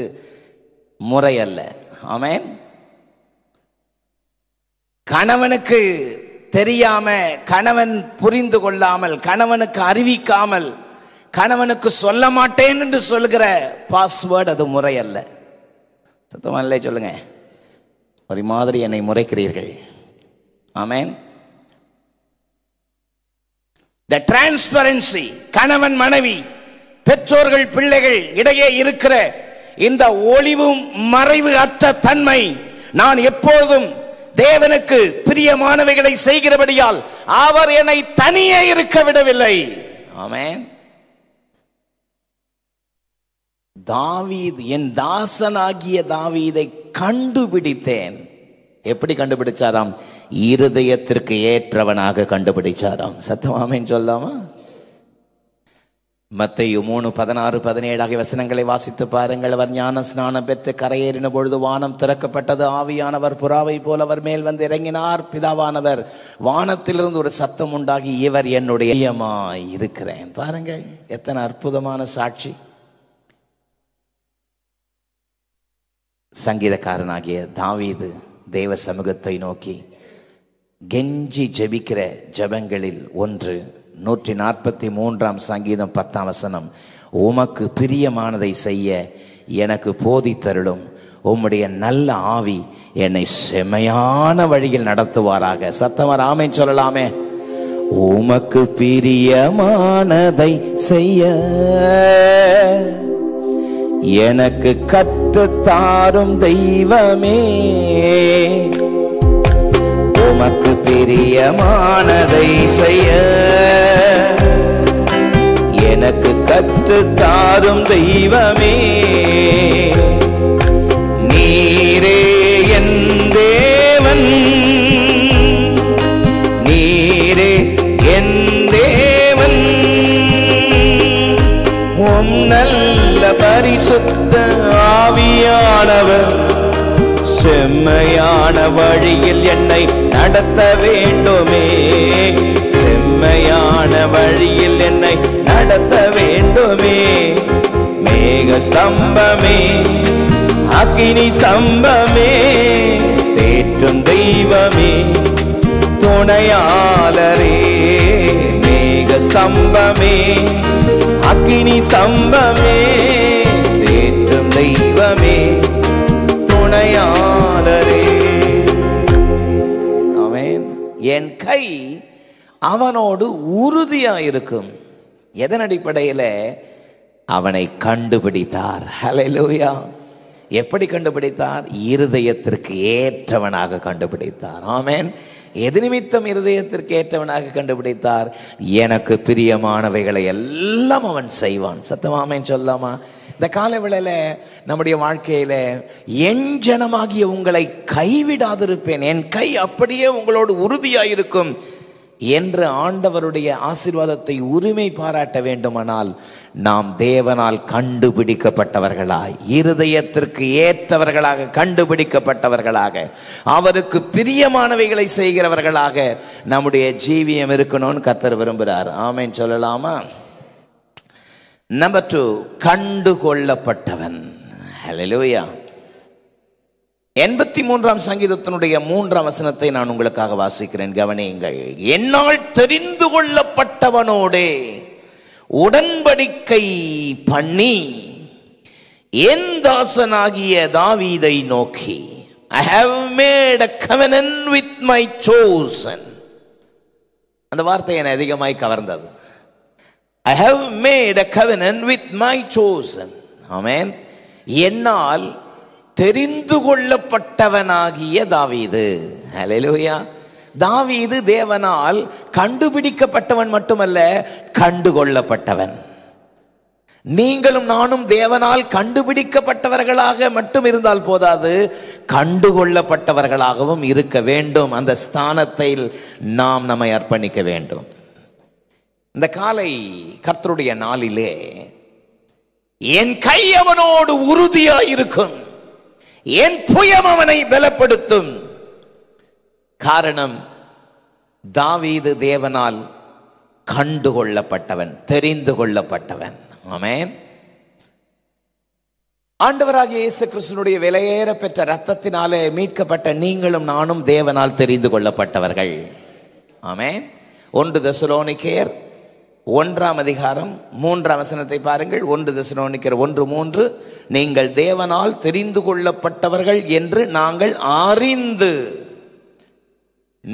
முறை அல்ல. ஆமென். கணவனுக்கு தெரியாம, கணவன் புரிந்து கொள்ளாமல், கணவனுக்கு அறிவிக்காமல், கணவனுக்கு சொல்ல மாட்டேன் என்று சொல்கிற பாஸ்வேர்டு அது முறை அல்ல. சத்தமா இல்லை சொல்லுங்க. ஒரு மாதிரி என்னை முறைக்கிறீர்கள். ஆமென். the transparency, கணவன் மனைவி, பெற்றோர்கள் பிள்ளைகள் இடையே இருக்கிற இந்த ஒளிவும் மறைவு அற்ற தன்மை, நான் எப்போதும் தேவனுக்கு பிரியமானவைகளை செய்கிறபடியால் அவர் என்னை தனியே இருக்க விடவில்லை. ஆமென். தாவீது, என் தாசனாகிய தாவீதை கண்டுபிடித்தேன். எப்படி கண்டுபிடிச்சாராம்? இருதயத்திற்கு ஏற்றவனாக கண்டுபிடிச்சாராம். சத்தம் ஆமென் சொல்லாமா? மத்தேயு 3:16-17 ஆகிய வசனங்களை வாசித்து பாருங்கள். அவர் ஞான ஸ்நானம் பெற்று கரையேறின பொழுது வானம் திறக்கப்பட்டது. ஆவியானவர் புறாவை போல அவர் மேல் வந்து இறங்கினார். பிதாவானவர் வானத்திலிருந்து ஒரு சத்தம் உண்டாகி, இவர் என்னுடைய பிரியமாய் இருக்கிறேன். பாருங்கள் எத்தனை அற்புதமான சாட்சி. சங்கீதக்காரனாகிய தாவீது தேவ சமூகத்தை நோக்கி கெஞ்சி ஜெபிக்கிற ஜெபங்களில் ஒன்று 143 சங்கீதம் 10 உமக்கு பிரியமானதை செய்ய எனக்கு போதித்தருளும். உம்முடைய நல்ல ஆவி என்னை செமையான வழியில் நடத்துவாராக. சத்தமா ஆமென் சொல்லலாமே. உமக்கு பிரியமானதை செய்ய எனக்கு கற்றுத்தாரும் தெய்வமே, உமக்கு பிரியமானதை செய்ய எனக்கு கற்றுத்தாரும் தெய்வமே, நீரே என் தேவன், நீரே என் தேவன், உம் நல்ல பரிசுத்த ஆவியானவர் செம்மையான வழியில் என்னை நடத்த வேண்டுமே, செம்மையான வழியில் என்னை நடத்த வேண்டுமே. மேக ஸ்தம்பமே, அக்கினி ஸ்தம்பமே, தேற்றும் தெய்வமே, துணையாளரே. மேக ஸ்தம்பமே, அக்கினி ஸ்தம்பமே, தேற்றும் தெய்வமே, துணையாளரே. ஆமென். என் கை அவனோடு உறுதியாயிருக்கும். எதன் அடிப்படையில்? அவனை கண்டுபிடித்தார். ஹல்லேலூயா. எப்படி கண்டுபிடித்தார்? இருதயத்திற்கு ஏற்றவனாக கண்டுபிடித்தார். ஆமென். எது நிமித்தம் இருதயத்திற்கு ஏற்றவனாக கண்டுபிடித்தார்? எனக்கு பிரியமானவைகளை எல்லாம் அவன் செய்வான். சத்தமா ஆமென் சொல்லாமா? இந்த காலவேளையில நம்முடைய வாழ்க்கையில என் ஜனமாகிய உங்களை கைவிடாதிருப்பேன், என் கை அப்படியே உங்களோடு உறுதியாயிருக்கும் என்று ஆண்டவருடைய ஆசீர்வாதத்தை உரிமை பாராட்ட வேண்டுமானால் நாம் தேவனால் கண்டுபிடிக்கப்பட்டவர்களாய், இருதயத்திற்கு ஏற்றவர்களாக கண்டுபிடிக்கப்பட்டவர்களாக, அவருக்கு பிரியமானவைகளை செய்கிறவர்களாக நம்முடைய ஜீவியம் இருக்கணும்னு கர்த்தர் விரும்புகிறார். ஆமென் சொல்லலாமா? நம்பர் 2, கண்டுகொள்ளப்பட்டவன். ஹல்லேலூயா. 83 சங்கீதத்தினுடைய 3 நான் உங்களுக்காக வாசிக்கிறேன், கவனியுங்கள். என்னால் தெரிந்து கொள்ளப்பட்டவனோடே உடன்படிக்கை பண்ணி என் தாசனாகிய தாவீதை நோக்கி, I have made a covenant with my chosen. அந்த வார்த்தை என்னை அதிகமாய் கவர்ந்தது. I have made a covenant with my chosen. ஆமென். என்னால் தெரிந்து கொள்ளப்பட்டவனாகிய தாவீது. ஹல்லேலூயா. தாவீது தேவனால் கண்டுபிடிக்கப்பட்டவன் மட்டுமல்ல, கண்டுகொள்ளப்பட்டவன். நீங்களும் நானும் தேவனால் கண்டுபிடிக்கப்பட்டவர்களாக மட்டும் இருந்தால் போதாது, கண்டுகொள்ளப்பட்டவர்களாகவும் இருக்க வேண்டும். அந்த ஸ்தானத்தில் நாம் நம்மை அர்ப்பணிக்க வேண்டும். இந்த காலை கர்த்தருடைய நாளிலே என் கை அவனோடு உறுதியாயிருக்கும், என் புயம் அவனை பலப்படுத்தும். காரணம், தாவீது தேவனால் கண்டுகொள்ளப்பட்டவன், தெரிந்து கொள்ளப்பட்டவன். ஆமென். ஆண்டவராகிய இயேசு கிறிஸ்துவினுடைய விலையேற பெற்ற இரத்தத்தினாலே மீட்கப்பட்ட நீங்களும் நானும் தேவனால் தெரிந்து கொள்ளப்பட்டவர்கள். ஆமென். 1 தெசலோனிக்கேயர் 1:3 பாருங்கள். 1 தெசலோனிக்கேயர் 1:3, நீங்கள் தேவனால் தெரிந்து கொள்ளப்பட்டவர்கள் என்று நாங்கள் அறிந்து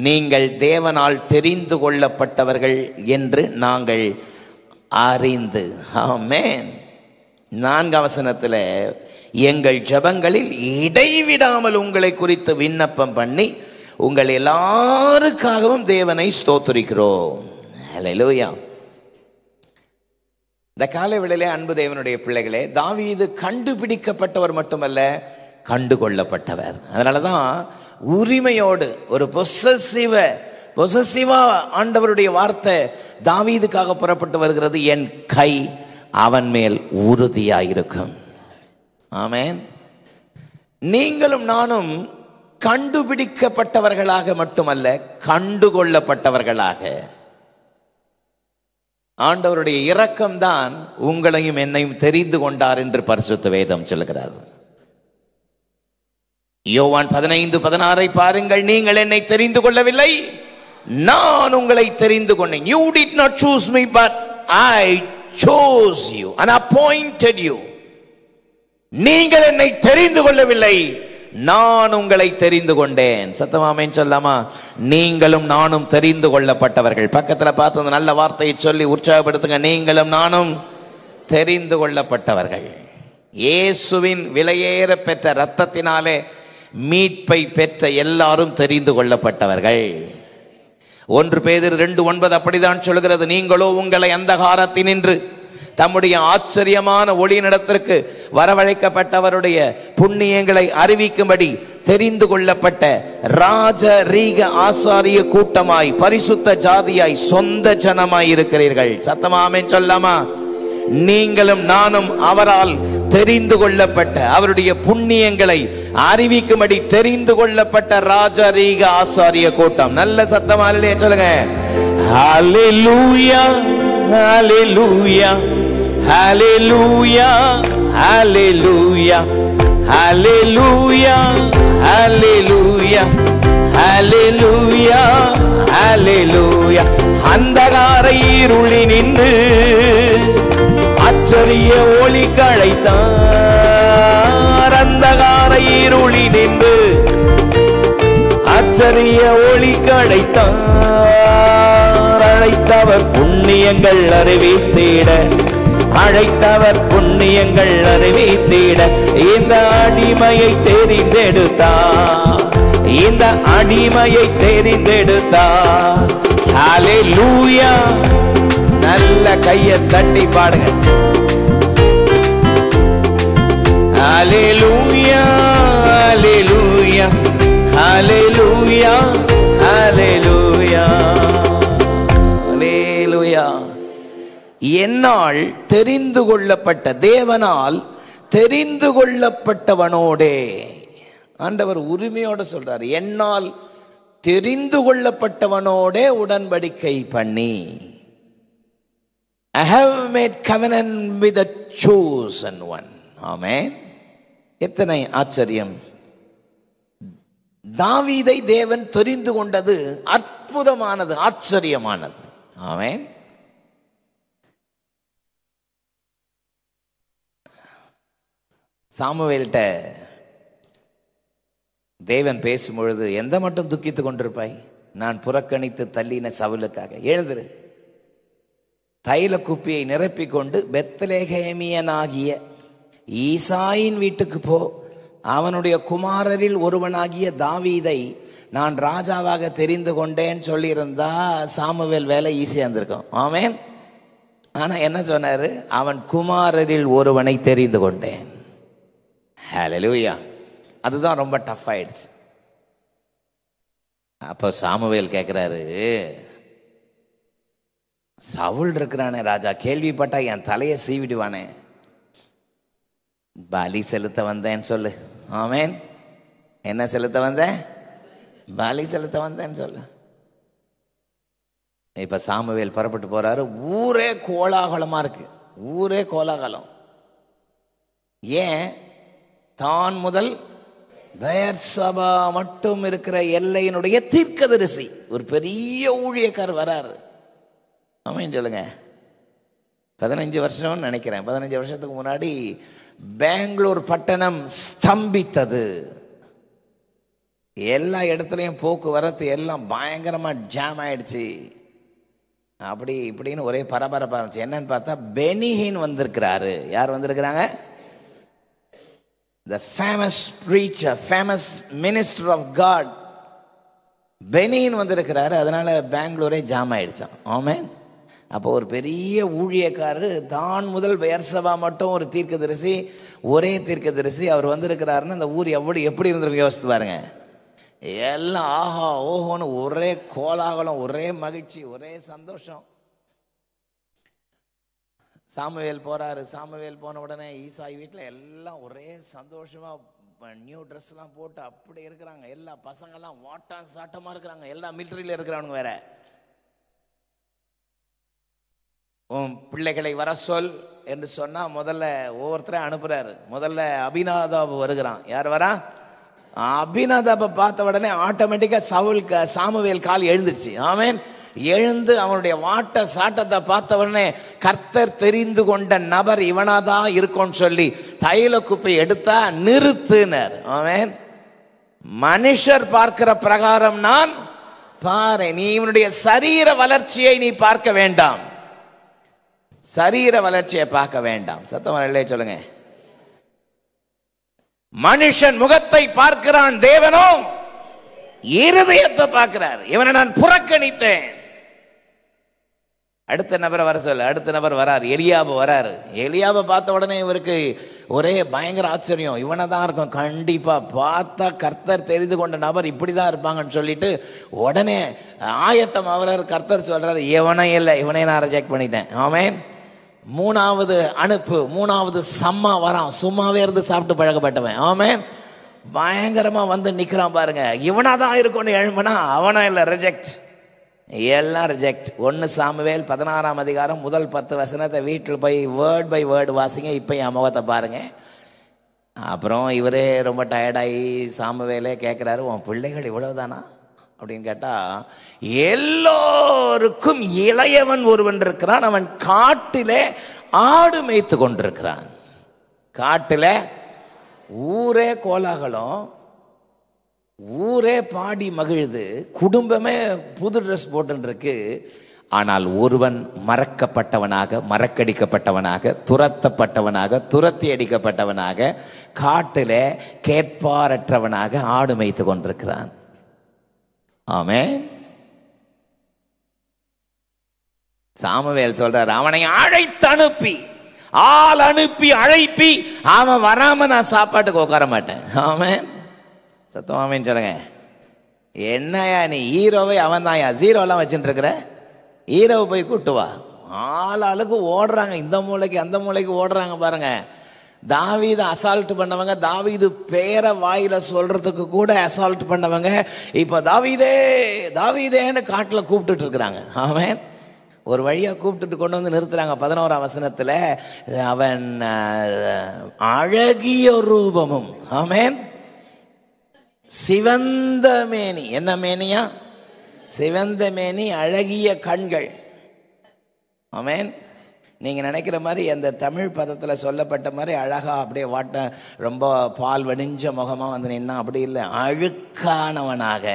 நீங்கள் தேவனால் தெரிந்து கொள்ளப்பட்டவர்கள் என்று நாங்கள் அறிந்து. ஆமென். 4 வசனத்தில் எங்கள் ஜெபங்களில் இடைவிடாமல் உங்களை குறித்து விண்ணப்பம் பண்ணி உங்கள் எல்லாருக்காகவும் தேவனை ஸ்தோத்திரிக்கிறோம். ஹல்லேலூயா. இந்த காலை வேளையிலே அன்பு தேவனுடைய பிள்ளைகளே, தாவீது கண்டுபிடிக்கப்பட்டவர் மட்டுமல்ல, கண்டுகொள்ளப்பட்டவர். அதனால தான் உரிமையோடு ஒரு பொசசிவா ஆண்டவருடைய வார்த்தை தாவீதுக்காக புறப்பட்டு வருகிறது. என் கை அவன் மேல் உறுதியாயிருக்கும். ஆமென். நீங்களும் நானும் கண்டுபிடிக்கப்பட்டவர்களாக மட்டுமல்ல, கண்டுகொள்ளப்பட்டவர்களாக. ஆண்டவருடைய இரக்கம்தான் உங்களையும் என்னையும் தெரிந்து கொண்டார் என்று பரிசுத்த வேதம் சொல்லுகிறது. யோவான் 15:16 பாருங்கள். நீங்கள் என்னை தெரிந்து கொள்ளவில்லை, நான் உங்களை தெரிந்து கொண்டேன். You did not choose me, but I chose you and appointed you. நீங்கள் என்னை தெரிந்து கொள்ளவில்லை, நான் உங்களை தெரிந்து கொண்டேன். சத்தமாமேன் சொல்லாமா? நீங்களும் நானும் தெரிந்து கொள்ளப்பட்டவர்கள். பக்கத்தில் பார்த்து அந்த நல்ல வார்த்தையை சொல்லி உற்சாகப்படுத்துங்க. நீங்களும் நானும் தெரிந்து கொள்ளப்பட்டவர்கள். இயேசுவின் விலையேற பெற்ற இரத்தத்தினாலே மீட்பை பெற்ற எல்லாரும் தெரிந்து கொள்ளப்பட்டவர்கள். 1 பேதுரு 2:9 அப்படித்தான் சொல்கிறது. நீங்களோ உங்களை அந்தகாரத்தினின்று தம்முடைய ஆச்சரியமான ஒளியினிடத்திற்கு வரவழைக்கப்பட்டவருடைய புண்ணியங்களை அறிவிக்கும்படி தெரிந்து கொள்ளப்பட்ட ராஜரீக ஆசாரிய கூட்டமாய், பரிசுத்த ஜாதியாய், சொந்த ஜனமாய் இருக்கிறீர்கள். சத்தமாமேன் சொல்லாமா? நீங்களும் நானும் அவரால் தெரிந்து கொள்ளப்பட்ட, அவருடைய புண்ணியங்களை அறிவிக்கும்படி தெரிந்து கொள்ளப்பட்ட ராஜரீக ஆசாரிய கூட்டம். நல்ல சத்தமாலே சொல்லுங்க. ஹல்லேலூயா, ஹல்லேலூயா, ஹல்லேலூயா, ஹல்லேலூயா, ஹல்லேலூயா, ஹல்லேலூயா, ஹல்லேலூயா, ஹல்லேலூயா. அந்தகார இருளி நின்று ஆச்சரிய ஒளி கழைத்தார். அந்தகார இருளி நின்று ஆச்சரிய ஒளி கழைத்தார். அழைத்தவர் புண்ணியங்கள் அறிவித்திட, அழைத்தவர் புண்ணியங்கள் அறிவித்திட இந்த அடிமையை தெரிந்தெடுத்தார். இந்த அடிமையை தெரிந்தெடுத்தார். ஹல்லேலூயா. நல்ல கையை தட்டி பாடுங்க. ஹல்லேலூயா, ஹல்லேலூயா, ஹல்லேலூயா, ஹல்லேலூயா, ஹல்லேலூயா. என்னால் தெரிந்து கொள்ளப்பட்ட, தேவனால் தெரிந்து கொள்ளப்பட்டவனோடே, ஆண்டவர் உரிமையோடு சொல்றார், என்னால் தெரிந்து கொள்ளப்பட்டவனோடே உடன்படிக்கை பண்ணி, I have made covenant with the chosen one. ஆமென். எத்தனை ஆச்சரியம்! தாவீதை தேவன் தெரிந்து கொண்டது அற்புதமானது, ஆச்சரியமானது. ஆமென். சாமுவேல்கிட்ட தேவன் பேசும் பொழுது, எந்த மட்டும் துக்கித்து கொண்டிருப்பாய்? நான் புறக்கணித்து தள்ளின சவுலுக்காக எழுந்திரு, தைல குப்பியை நிரப்பிக் கொண்டு பெத்லெகேமியனாகிய ஈசாயின் வீட்டுக்கு போ, அவனுடைய குமாரரில் ஒருவனாகிய தாவீதை நான் ராஜாவாக தெரிந்து கொண்டேன்னு சொல்லியிருந்தா சாமுவேல் வேலை ஈஸியாக இருந்திருக்கும். ஆமென். ஆனால் என்ன சொன்னார்? அவன் குமாரரில் ஒருவனை தெரிந்து கொண்டேன். ஹல்லேலூயா. அதுதான் ரொம்ப டஃப் ஆயிடுச்சு. அப்போ சாமுவேல் கேட்குறாரு, சவுல் இருக்கிறானே ராஜா, கேள்விப்பட்டா என் தலையை சீவிடுவானே, பலி செலுத்த வந்தேன்னு சொல்லு. ஆமென். என்ன செலுத்த வந்தேன்? பலி செலுத்த வந்தேன்னு சொல்லு. இப்ப சாமுவேல் புறப்பட்டு போறாரு. ஊரே கோலாகலமா இருக்கு, ஊரே கோலாகலம். ஏன்? தான் முதல் பெயர்சபா மட்டும் இருக்கிற எல்லையினுடைய தீர்க்கதரிசி, ஒரு பெரிய ஊழியக்காரர் வராரு. ஆமென் சொல்லுங்க. 15 வருஷம் நினைக்கிறேன், 15 வருஷத்துக்கு முன்னாடி பெங்களூர் பட்டணம் ஸ்தம்பித்தது. எல்லா இடத்துலையும் போக்குவரத்து எல்லாம் பயங்கரமாக ஜாம் ஆயிடுச்சு. அப்படி இப்படின்னு ஒரே பரபரப்பாக இருந்துச்சு. என்னன்னு பார்த்தா பெனிஹின் வந்திருக்கிறாரு. யார் வந்திருக்கிறாங்க? The famous preacher, famous minister of God, பெனிஹின் வந்திருக்கிறாரு. அதனால பெங்களூரே ஜாம் ஆயிடுச்சான். ஆமென். அப்போ ஒரு பெரிய ஊழியக்காரர் தான் முதல் பெயர்சபா மட்டும் ஒரு தீர்க்கதரிசி, ஒரே தீர்க்கதரிசி அவர் வந்திருக்கிறாருன்னு அந்த ஊர் எப்படி இருந்திருக்கு யோசித்து பாருங்க. எல்லாம் ஆஹா ஓஹோன்னு ஒரே கோலாகலம், ஒரே மகிழ்ச்சி, ஒரே சந்தோஷம். சாமுவேல் போறாரு. சாமுவேல் போன உடனே ஈசாய் வீட்டில் எல்லாம் ஒரே சந்தோஷமா நியூ ட்ரெஸ்லாம் போட்டு அப்படி இருக்கிறாங்க. எல்லா பசங்கள்லாம் வாட்டம் சாட்டமா இருக்கிறாங்க. எல்லா மிலிட்டரியில இருக்கிறவங்க வேற. உன் பிள்ளைகளை வர சொல் என்று சொன்னா முதல்ல ஒவ்வொருத்தரையும் அனுப்புறாரு. முதல்ல அபினாதாப் வருகிறான். யார் வரா? அபினாதாபை பார்த்த உடனே ஆட்டோமேட்டிக்கா சாமுவேல் கால் எழுந்துடுச்சு. ஆமென். எழுந்து அவனுடைய வாட்ட சாட்டத்தை பார்த்த உடனே கர்த்தர் தெரிந்து கொண்ட நபர் இவனாதான் இருக்கும்னு சொல்லி தைல குப்பை எடுத்தா நிறுத்துனர். ஆமென். மனுஷர் பார்க்கிற பிரகாரம் நான் பாரு, நீ இவனுடைய சரீர வளர்ச்சியை நீ பார்க்க வேண்டாம். சரீர வளர்ச்சியை பார்க்க வேண்டாம். சத்தமா இல்லையே சொல்லுங்க. மனுஷன் முகத்தை பார்க்கிறான், தேவனோ இருதயத்தை பார்க்கிறார். இவனை நான் புறக்கணித்தேன். அடுத்த நபரை வர சொல்ல. அடுத்த நபர் வரார். எலியாபு வராரு. எலியாபை பார்த்த உடனே இவருக்கு ஒரே பயங்கர ஆச்சரியம். இவனை தான் இருக்கும் கண்டிப்பா. பார்த்தா கர்த்தர் தெரிந்து கொண்ட நபர் இப்படிதான் இருப்பாங்கன்னு சொல்லிட்டு உடனே ஆயத்தம் அவரர். கர்த்தர் சொல்றாரு இவனே இல்லை, இவனே நான் ரிஜெக்ட் பண்ணிட்டேன். ஆமென். மூணாவது அனுப்பு, மூணாவது சம்மா வரான். சும்மாவே இருந்து சாப்பிட்டு பழக்கப்பட்டவன். ஆமென். பயங்கரமா வந்து நிக்கிறான் பாருங்க. இவனாதான் இருக்கும்னு எழும்புனா அவனா இல்லை, ரிஜெக்ட். எல்லாம் ரிஜெக்ட். 1 சாமுவேல் 16ஆம் அதிகாரம் முதல் 10 வசனத்தை வீட்டில் போய் வேர்ட் பை வேர்டு வாசிங்க. இப்போ என் முகத்தை பாருங்க. அப்புறம் இவரே ரொம்ப டயர்டாகி சாமுவேலே கேட்குறாரு, உன் பிள்ளைகள் இவ்வளவுதானா அப்படின்னு கேட்டா, எல்லோருக்கும் இளையவன் ஒருவன் இருக்கிறான். அவன் காட்டிலே ஆடு மேய்த்து கொண்டிருக்கிறான். காட்டில ஊரே கோலாகலம், ஊரே பாடி மகிழுது, குடும்பமே புது ட்ரெஸ் போட்டுருக்கு. ஆனால் ஒருவன் மறக்கப்பட்டவனாக, மறக்கடிக்கப்பட்டவனாக, துரத்தப்பட்டவனாக, துரத்தி அடிக்கப்பட்டவனாக, காட்டில கேட்பாரற்றவனாக ஆடு மேய்த்து கொண்டிருக்கிறான். ஆமென். சாமுவேல் சொல்றார், அவனை அழைத்து அனுப்பி, ஆள் அனுப்பி அழைப்பி, அவன் வராம நான் சாப்பாட்டுக்கு உட்கார மாட்டேன். ஆமென். சத்தம் ஆமென் சொல்லுங்க. என்னையா நீ ஹீரோவை அவன் தான் ஜீரோலாம் வச்சுட்டு இருக்கிற? ஹீரோவை போய் கூட்டு வா. ஆளுக்கு ஓடுறாங்க, இந்த மூளைக்கு அந்த மூளைக்கு ஓடுறாங்க பாருங்க. தாவீது அசால்ட் பண்ணவங்க, தாவீது பேரை வாயில சொல்றதுக்கு கூட அசால்ட் பண்ணவங்க, இப்ப தாவீதே தாவீதேன்னு காட்டுல கூப்பிட்டு இருக்கிறாங்க. ஆமென். ஒரு வழியா கூப்பிட்டு கொண்டு வந்து நிறுத்துறாங்க. 11ஆம் வசனத்துல அவன் அழகிய ரூபமும், ஆமென், சிவந்த மேனி. என்ன மேனியா? சிவந்த மேனி, அழகிய கண்கள். ஆமென். நீங்க நினைக்கிற மாதிரி அந்த தமிழ் பதத்துல சொல்லப்பட்ட மாதிரி அழகா அப்படியே வாட்ட ரொம்ப பால் வடிஞ்ச முகமா வந்து நின்னா அப்படி இல்லை. அழுக்கானவனாக,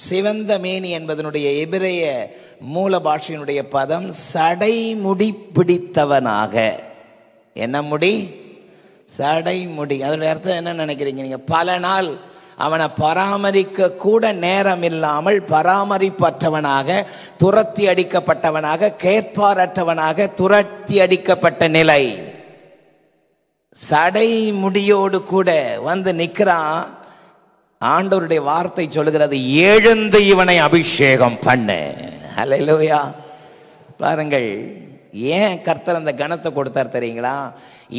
சிவந்த மேனி என்பதனுடைய எபிரேய மூல பாஷையினுடைய பதம் சடைமுடி பிடித்தவனாக. என்ன முடி? சடைமுடி. அதனுடைய அர்த்தம் என்ன நினைக்கிறீங்க நீங்க? பல நாள் அவனை பராமரிக்க கூட நேரம் இல்லாமல் பராமரிப்பற்றவனாக, துரத்தி அடிக்கப்பட்டவனாக, கேட்பாரற்றவனாக, துரத்தி அடிக்கப்பட்ட நிலை. சடை முடியோடு கூட வந்து நிற்கிறான். ஆண்டவருடைய வார்த்தை சொல்லுகிறது, எழுந்து இவனை அபிஷேகம் பண்ணு. ஹல்லேலூயா. பாருங்கள், ஏன் கர்த்தர் அந்த கணத்தை கொடுத்தார் தெரியுங்களா?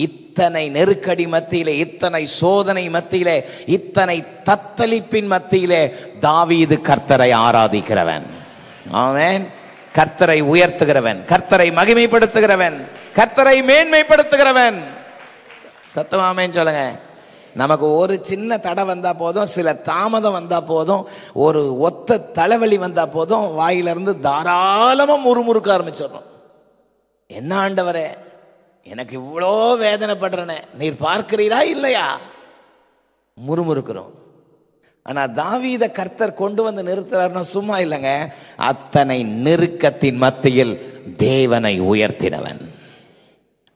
இத்தனை நெருக்கடி மத்தியிலே, இத்தனை சோதனை மத்தியிலே, இத்தனை தத்தளிப்பின் மத்தியிலே தாவீது கர்த்தரை ஆராதிக்கிறவன். ஆமென். கர்த்தரை உயர்த்துகிறவன், கர்த்தரை மகிமைப்படுத்துகிறவன், கர்த்தரை மேன்மைப்படுத்துகிறவன். சத்தமாமேன்னு சொல்லுங்க. நமக்கு ஒரு சின்ன தடை வந்தா போதும், சில தாமதம் வந்தா போதும், ஒரு ஒத்த தலைவலி வந்தா போதும், வாயிலிருந்து தாராளமா முறுமுறுக்க ஆரம்பிச்சிடறோம். என்ன ஆண்டவரே, எனக்கு இவ்வளோ வேதனைப்படுறேனே, நீர் பார்க்கிறீரா இல்லையா? முறுமுறுக்கிறோம். ஆனா தாவீதை கர்த்தர் கொண்டு வந்து நிறுத்துறாருன்னா சும்மா இல்லைங்க, அத்தனை நெருக்கத்தின் மத்தியில் தேவனை உயர்த்தினவன்.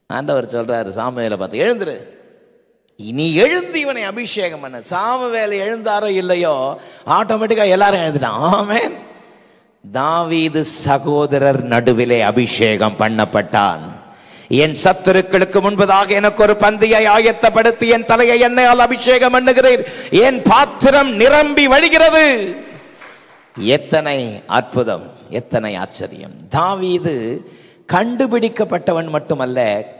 ஆண்டவர் சொல்றாரு சாமுவேலை பார்த்து, எழுந்துரு, இனி எழுந்து இவனை அபிஷேகம் பண்ண. சாமுவேல் எழுந்தாரோ இல்லையோ ஆட்டோமேட்டிக்கா எல்லாரும் எழுந்துட்டான். ஆமென். தாவீது சகோதரர் நடுவிலே அபிஷேகம் பண்ணப்பட்டான். என் சத்துருக்களுக்கு முன்பதாக எனக்கு ஒரு பந்தியை ஆயத்தப்படுத்தி என் தலையை எண்ணெயால் அபிஷேகம் பண்ணுகிறேன், என் பாத்திரம் நிரம்பி வழிகிறது. எத்தனை அற்புதம், எத்தனை ஆச்சரியம். தாவீது கண்டுபிடிக்கப்பட்டவன் மட்டுமல்ல,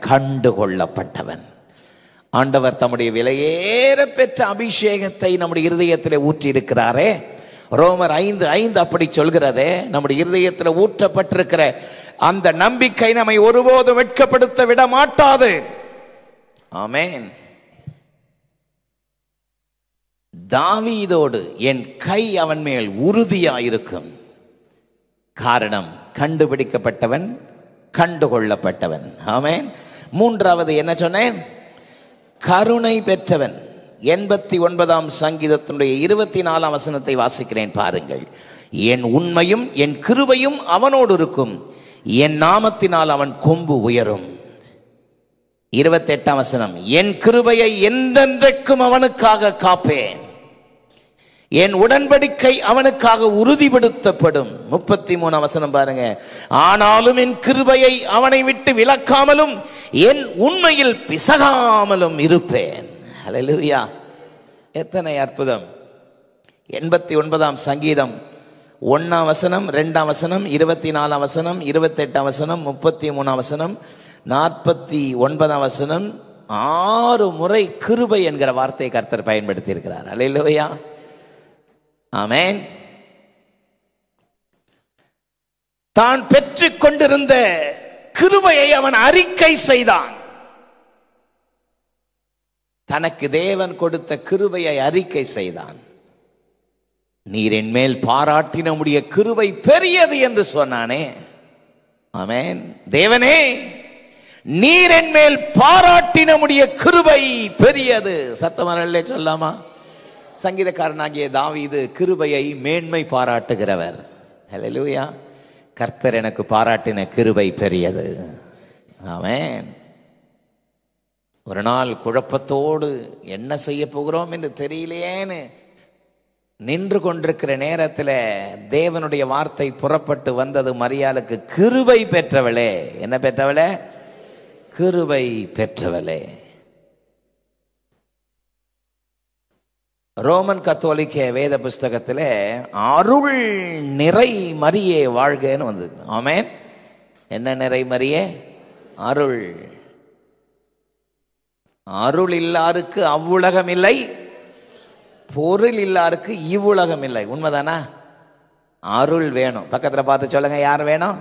கண்டுகொள்ளப்பட்டவன். ஆண்டவர் தம்முடைய விலையேற பெற்ற அபிஷேகத்தை நம்முடைய இருதயத்தில் ஊற்றி இருக்கிறாரே. ரோமர் 5:5 அப்படி சொல்கிறதே. நம்முடைய இருதயத்தில் ஊற்றப்பட்டிருக்கிற அந்த நம்பிக்கை நம்மை ஒருபோதும் வெட்கப்படுத்த விட மாட்டாது. ஆமென். தாவீதோடு என் கை அவன் மேல் உறுதியாயிருக்கும். காரணம், கண்டுபிடிக்கப்பட்டவன், கண்டுகொள்ளப்பட்டவன். ஆமென். மூன்றாவது என்ன சொன்னேன்? கருணை பெற்றவன். 89ஆம் சங்கீதத்தினுடைய 24ஆம் வசனத்தை வாசிக்கிறேன் பாருங்கள். என் உண்மையும் என் கிருபையும் அவனோடு இருக்கும், என் நாமத்தினால் அவன் கொம்பு உயரும். 28ஆம் வசனம், என் கிருபையை என்றென்றைக்கும் அவனுக்காக காப்பேன், என் உடன்படிக்கை அவனுக்காக உறுதிப்படுத்தப்படும். 33ஆம் வசனம் பாருங்க, ஆனாலும் என் கிருபையை அவனை விட்டு விலக்காமலும் என் உண்மையில் பிசகாமலும் இருப்பேன். ஹல்லேலூயா. எத்தனை அற்புதம். 89ஆம் சங்கீதம் 1ஆம் வசனம், 2ஆம் வசனம், 24ஆம் வசனம், 28ஆம் வசனம், 33ஆம் வசனம், 49ஆம் வசனம், 6 முறை கிருபை என்கிற வார்த்தையை கர்த்தர் பயன்படுத்தி இருக்கிறார். ஹல்லேலூயா. ஆமென். தான் பெற்றுக் கொண்டிருந்த கிருபையை அவன் அறிக்கை செய்தான். தனக்கு தேவன் கொடுத்த கிருபையை அறிக்கை செய்தான். நீர் என் மேல் பாராட்டின உம்முடைய கிருபை பெரியது என்று சொன்னானே. ஆமென். தேவனே, நீர் என் மேல் பாராட்டின உம்முடைய கிருபை பெரியது. சத்தமரல்லே சொல்லாமா? சங்கீதக்காரனாகிய தாவீது கிருபையை மேன்மை பாராட்டுகிறவர். ஹல்லேலூயா. கர்த்தர் எனக்கு பாராட்டின கிருபை பெரியது. ஆமென். ஒரு நாள் குழப்பத்தோடு என்ன செய்ய போகிறோம் என்று தெரியலையேன்னு நின்று கொண்டிருக்கிற நேரத்தில் தேவனுடைய வார்த்தை புறப்பட்டு வந்தது. மரியாளுக்கு, கிருபை பெற்றவளே. என்ன பெற்றவளே? கிருபை பெற்றவளே. ரோமன் கத்தோலிக்க வேத புஸ்தகத்தில் அருள் நிறை மரியே வாழ்கன்னு வந்தது. ஆமென். என்ன நிறை மரியே? அருள். அருள் இல்லாருக்கு அவ்வுலகம் இல்லை, பொருள் இல்லாருக்கு இவ்வுலகம் இல்லை. உண்மைதானா? அருள் வேணும். பக்கத்தில் பார்த்து சொல்லுங்க, யார் வேணும்?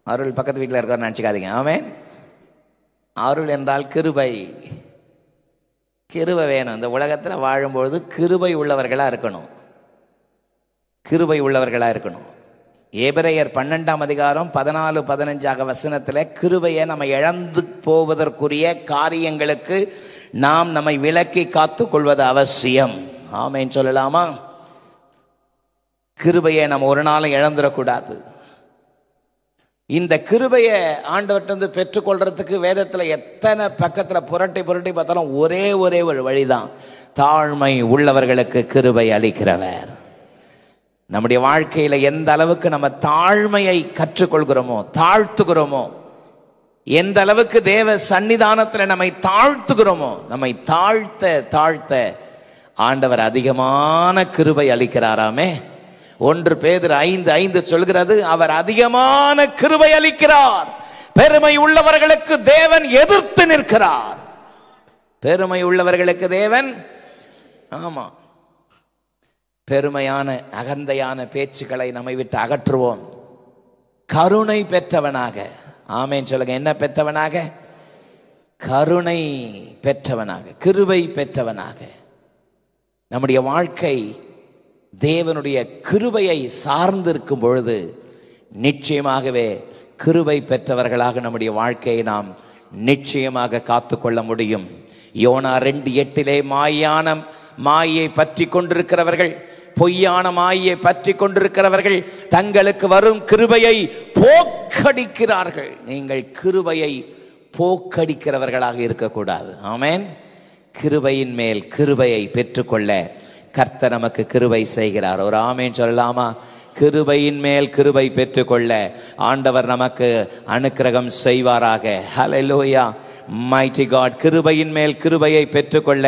அருள். பக்கத்து வீட்டில் இருக்காரு நினச்சிக்காதீங்க. ஆமென். அருள் என்றால் கிருபை. கிருபை வேணும். இந்த உலகத்தில் வாழும்பொழுது கிருபை உள்ளவர்களாக இருக்கணும். கிருபை உள்ளவர்களாக இருக்கணும். எபிரேயர் 12ஆம் அதிகாரம் 14-15 வசனத்தில் கிருபையை நம்ம இழந்து போவதற்குரிய காரியங்களுக்கு நாம் நம்மை விலக்கி காத்து கொள்வது அவசியம். ஆமென் சொல்லலாமா? கிருபையை நம்ம ஒரு நாளும் இழந்துடக்கூடாது. இந்த கிருபையை ஆண்டவர்கிட்ட பெற்றுக்கொள்றதுக்கு வேதத்தில் எத்தனை பக்கத்தில் புரட்டி புரட்டி பார்த்தாலும் ஒரே ஒரு வழிதான். தாழ்மை உள்ளவர்களுக்கு கிருபை அளிக்கிறவர். நம்முடைய வாழ்க்கையில் எந்த அளவுக்கு நம்ம தாழ்மையை கற்றுக்கொள்கிறோமோ, தாழ்த்துகிறோமோ, எந்த அளவுக்கு தேவ சன்னிதானத்தில் நம்மை தாழ்த்துகிறோமோ, நம்மை தாழ்த்த தாழ்த்த ஆண்டவர் அதிகமான கிருபை அளிக்கிறாராமே. 1 பேதுரு 5:5 சொல்கிறது, அவர் அதிகமான கிருபை அளிக்கிறார். பெருமை உள்ளவர்களுக்கு தேவன் எதிர்த்து நிற்கிறார். பெருமை உள்ளவர்களுக்கு தேவன், ஆமா, பெருமையான அகந்தையான பேச்சுக்களை நம்மை விட்டு அகற்றுவோம். கருணை பெற்றவனாக. ஆமென் சொல்லுங்க. என்ன பெற்றவனாக? கருணை பெற்றவனாக, கிருபை பெற்றவனாக. நம்முடைய வாழ்க்கை தேவனுடைய கிருபையை சார்ந்திருக்கும் பொழுது நிச்சயமாகவே கிருபை பெற்றவர்களாக நம்முடைய வாழ்க்கையை நாம் நிச்சயமாக காத்துக்கொள்ள முடியும். யோனா 2:8 மாயான மாயை பற்றி கொண்டிருக்கிறவர்கள், பொய்யான மாயை பற்றி கொண்டிருக்கிறவர்கள் தங்களுக்கு வரும் கிருபையை போக்கடிக்கிறார்கள். நீங்கள் கிருபையை போக்கடிக்கிறவர்களாக இருக்கக்கூடாது. ஆமென். கிருபையின் மேல் கிருபையை பெற்றுக்கொள்ள கர்த்தர் நமக்கு கிருபை செய்கிறார். ஒரு ஆமென் சொல்லலாமா? கிருபையின் மேல் கிருபை பெற்றுக்கொள்ள ஆண்டவர் நமக்கு அனுக்கிரகம் செய்வாராக. ஹல்லேலூயா. Mighty God. கிருபையின் மேல் கிருபையை பெற்றுக்கொள்ள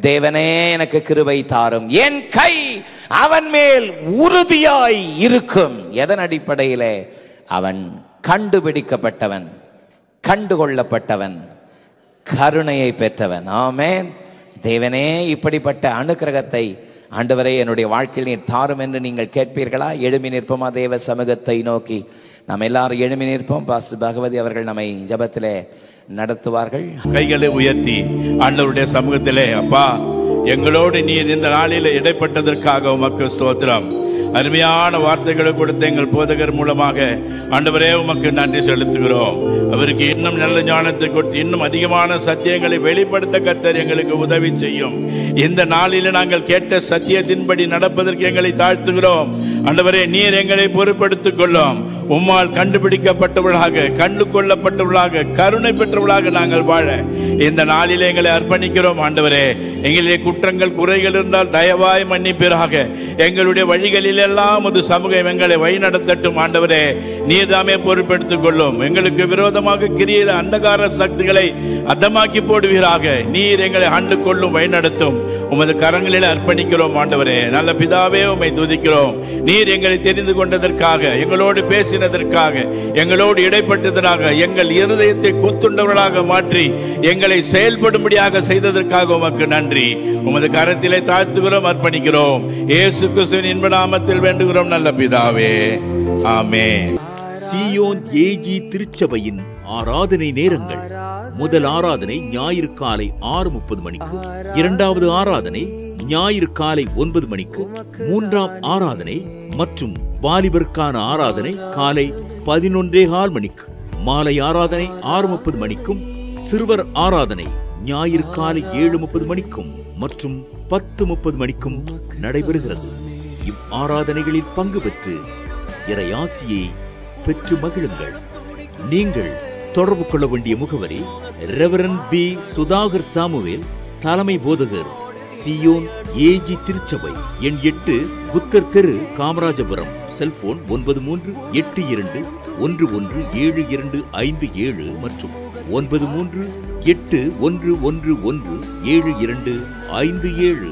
தேவனே எனக்கு கிருபை தாரும், என் கை அவன் மேல் உறுதியாய் இருக்கும். எதன் அடிப்படையிலே? அவன் கண்டுபிடிக்கப்பட்டவன், கண்டுகொள்ளப்பட்டவன், கருணையை பெற்றவன். ஆமென். தேவனே இப்படிப்பட்ட அனுக்கிரகத்தை ஆண்டவரே என்னுடைய வாழ்க்கையில் நீர் தாரும் என்று நீங்கள் கேட்பீர்களா? எழுமி நிற்போமா தேவ சமூகத்தை நோக்கி? நாம் எல்லாரும் எழுமி நிற்போம். பாஸ்டர் பகவதி அவர்கள் நம்மை ஜெபத்திலே நடத்துவார்கள். கைகளை உயர்த்தி ஆண்டவருடைய சமூகத்திலே, அப்பா எங்களோடு நீர் இந்த நாளில் இடைப்பட்டதற்காக உமக்கு ஸ்தோத்திரம். அருமையான வார்த்தைகளை கொடுத்த எங்கள் போதகர் மூலமாக ஆண்டவரே உமக்கு நன்றி செலுத்துகிறோம். அவருக்கு இன்னும் நல்ல ஞானத்தை கொடுத்து இன்னும் அதிகமான சத்தியங்களை வெளிப்படுத்த கர்த்தர் எங்களுக்கு உதவி செய்யும். இந்த நாளில் நாங்கள் கேட்ட சத்தியத்தின்படி நடப்பதற்கு எங்களை தாழ்த்துகிறோம். ஆண்டவரே நீர் எங்களை பொறுப்படுத்திக் கொள்ளும். உம்மால் கண்டுபிடிக்கப்பட்டவர்களாக, கண்டு கொள்ளப்பட்டவர்களாக, கருணை பெற்றவர்களாக நாங்கள் வாழ இந்த நாளில் எங்களை அர்ப்பணிக்கிறோம். ஆண்டவரே எங்களிலே குற்றங்கள் குறைகள் இருந்தால் தயவாய் மன்னிப்பீராக. எங்களுடைய வழிகளில் எல்லாம் ஒரு சமூகம் எங்களை வழிநடத்தட்டும். ஆண்டவரே நீர் தாமே பொறுப்பெடுத்துக் கொள்ளும். எங்களுக்கு விரோதமாக கிரியத அந்தகார சக்திகளை அத்தமாக்கி போடுவீராக. நீர் எங்களை ஆண்டு கொள்ளும், வழிநடத்தும். உமது கரங்களில் அர்ப்பணிக்கிறோம். ஆண்டவரே நல்ல பிதாவே உம்மை துதிக்கிறோம். நீர் எங்களை தெரிந்து கொண்டதற்காக, எங்களோடு பேசினதற்காக, எங்களோடு இடைப்பட்டதற்காக, எங்கள் இருதயத்தை கூத்துண்டவர்களாக மாற்றி எங்களை செயல்படும்படியாக செய்ததற்காக உமக்கு நன்றி. உமது கரத்திலே தாழ்த்துகிறோம், அர்ப்பணிக்கிறோம். இயேசு கிறிஸ்துவின் இன்ப நாமத்தில் வேண்டுகிறோம் நல்ல பிதாவே. ஆமென். சீயோன் ஏஜி திருச்சபையின் ஆராதனை நேரங்கள்: முதல் ஆராதனை ஞாயிறு காலை 6:30 மணிக்கு, இரண்டாவது ஆராதனை ஞாயிறு காலை 9 மணிக்கு, மூன்றாம் ஆராதனை மற்றும் வாலிபருக்கான ஆராதனை காலை 11:15 மணிக்கு, மாலை ஆராதனை 6:30 மணிக்கும், சிறுவர் ஆராதனை ஞாயிறு காலை 7:30 மணிக்கும் மற்றும் 10:30 மணிக்கும் நடைபெறுகிறது. இவ் ஆராதனைகளில் பங்கு பெற்று இறையாசியை பெற்று மகிழுங்கள். நீங்கள் தொடர்பு கொள்ள வேண்டிய முகவரி: ரெவரண்ட் பி. சுதாகர் சாமுவேல், தலைமை போதகர், சீயோன் ஏஜி திருச்சபை, எண் 8, புத்தர் தெரு, காமராஜபுரம். செல்போன் 9381117257 மற்றும் 9381117257.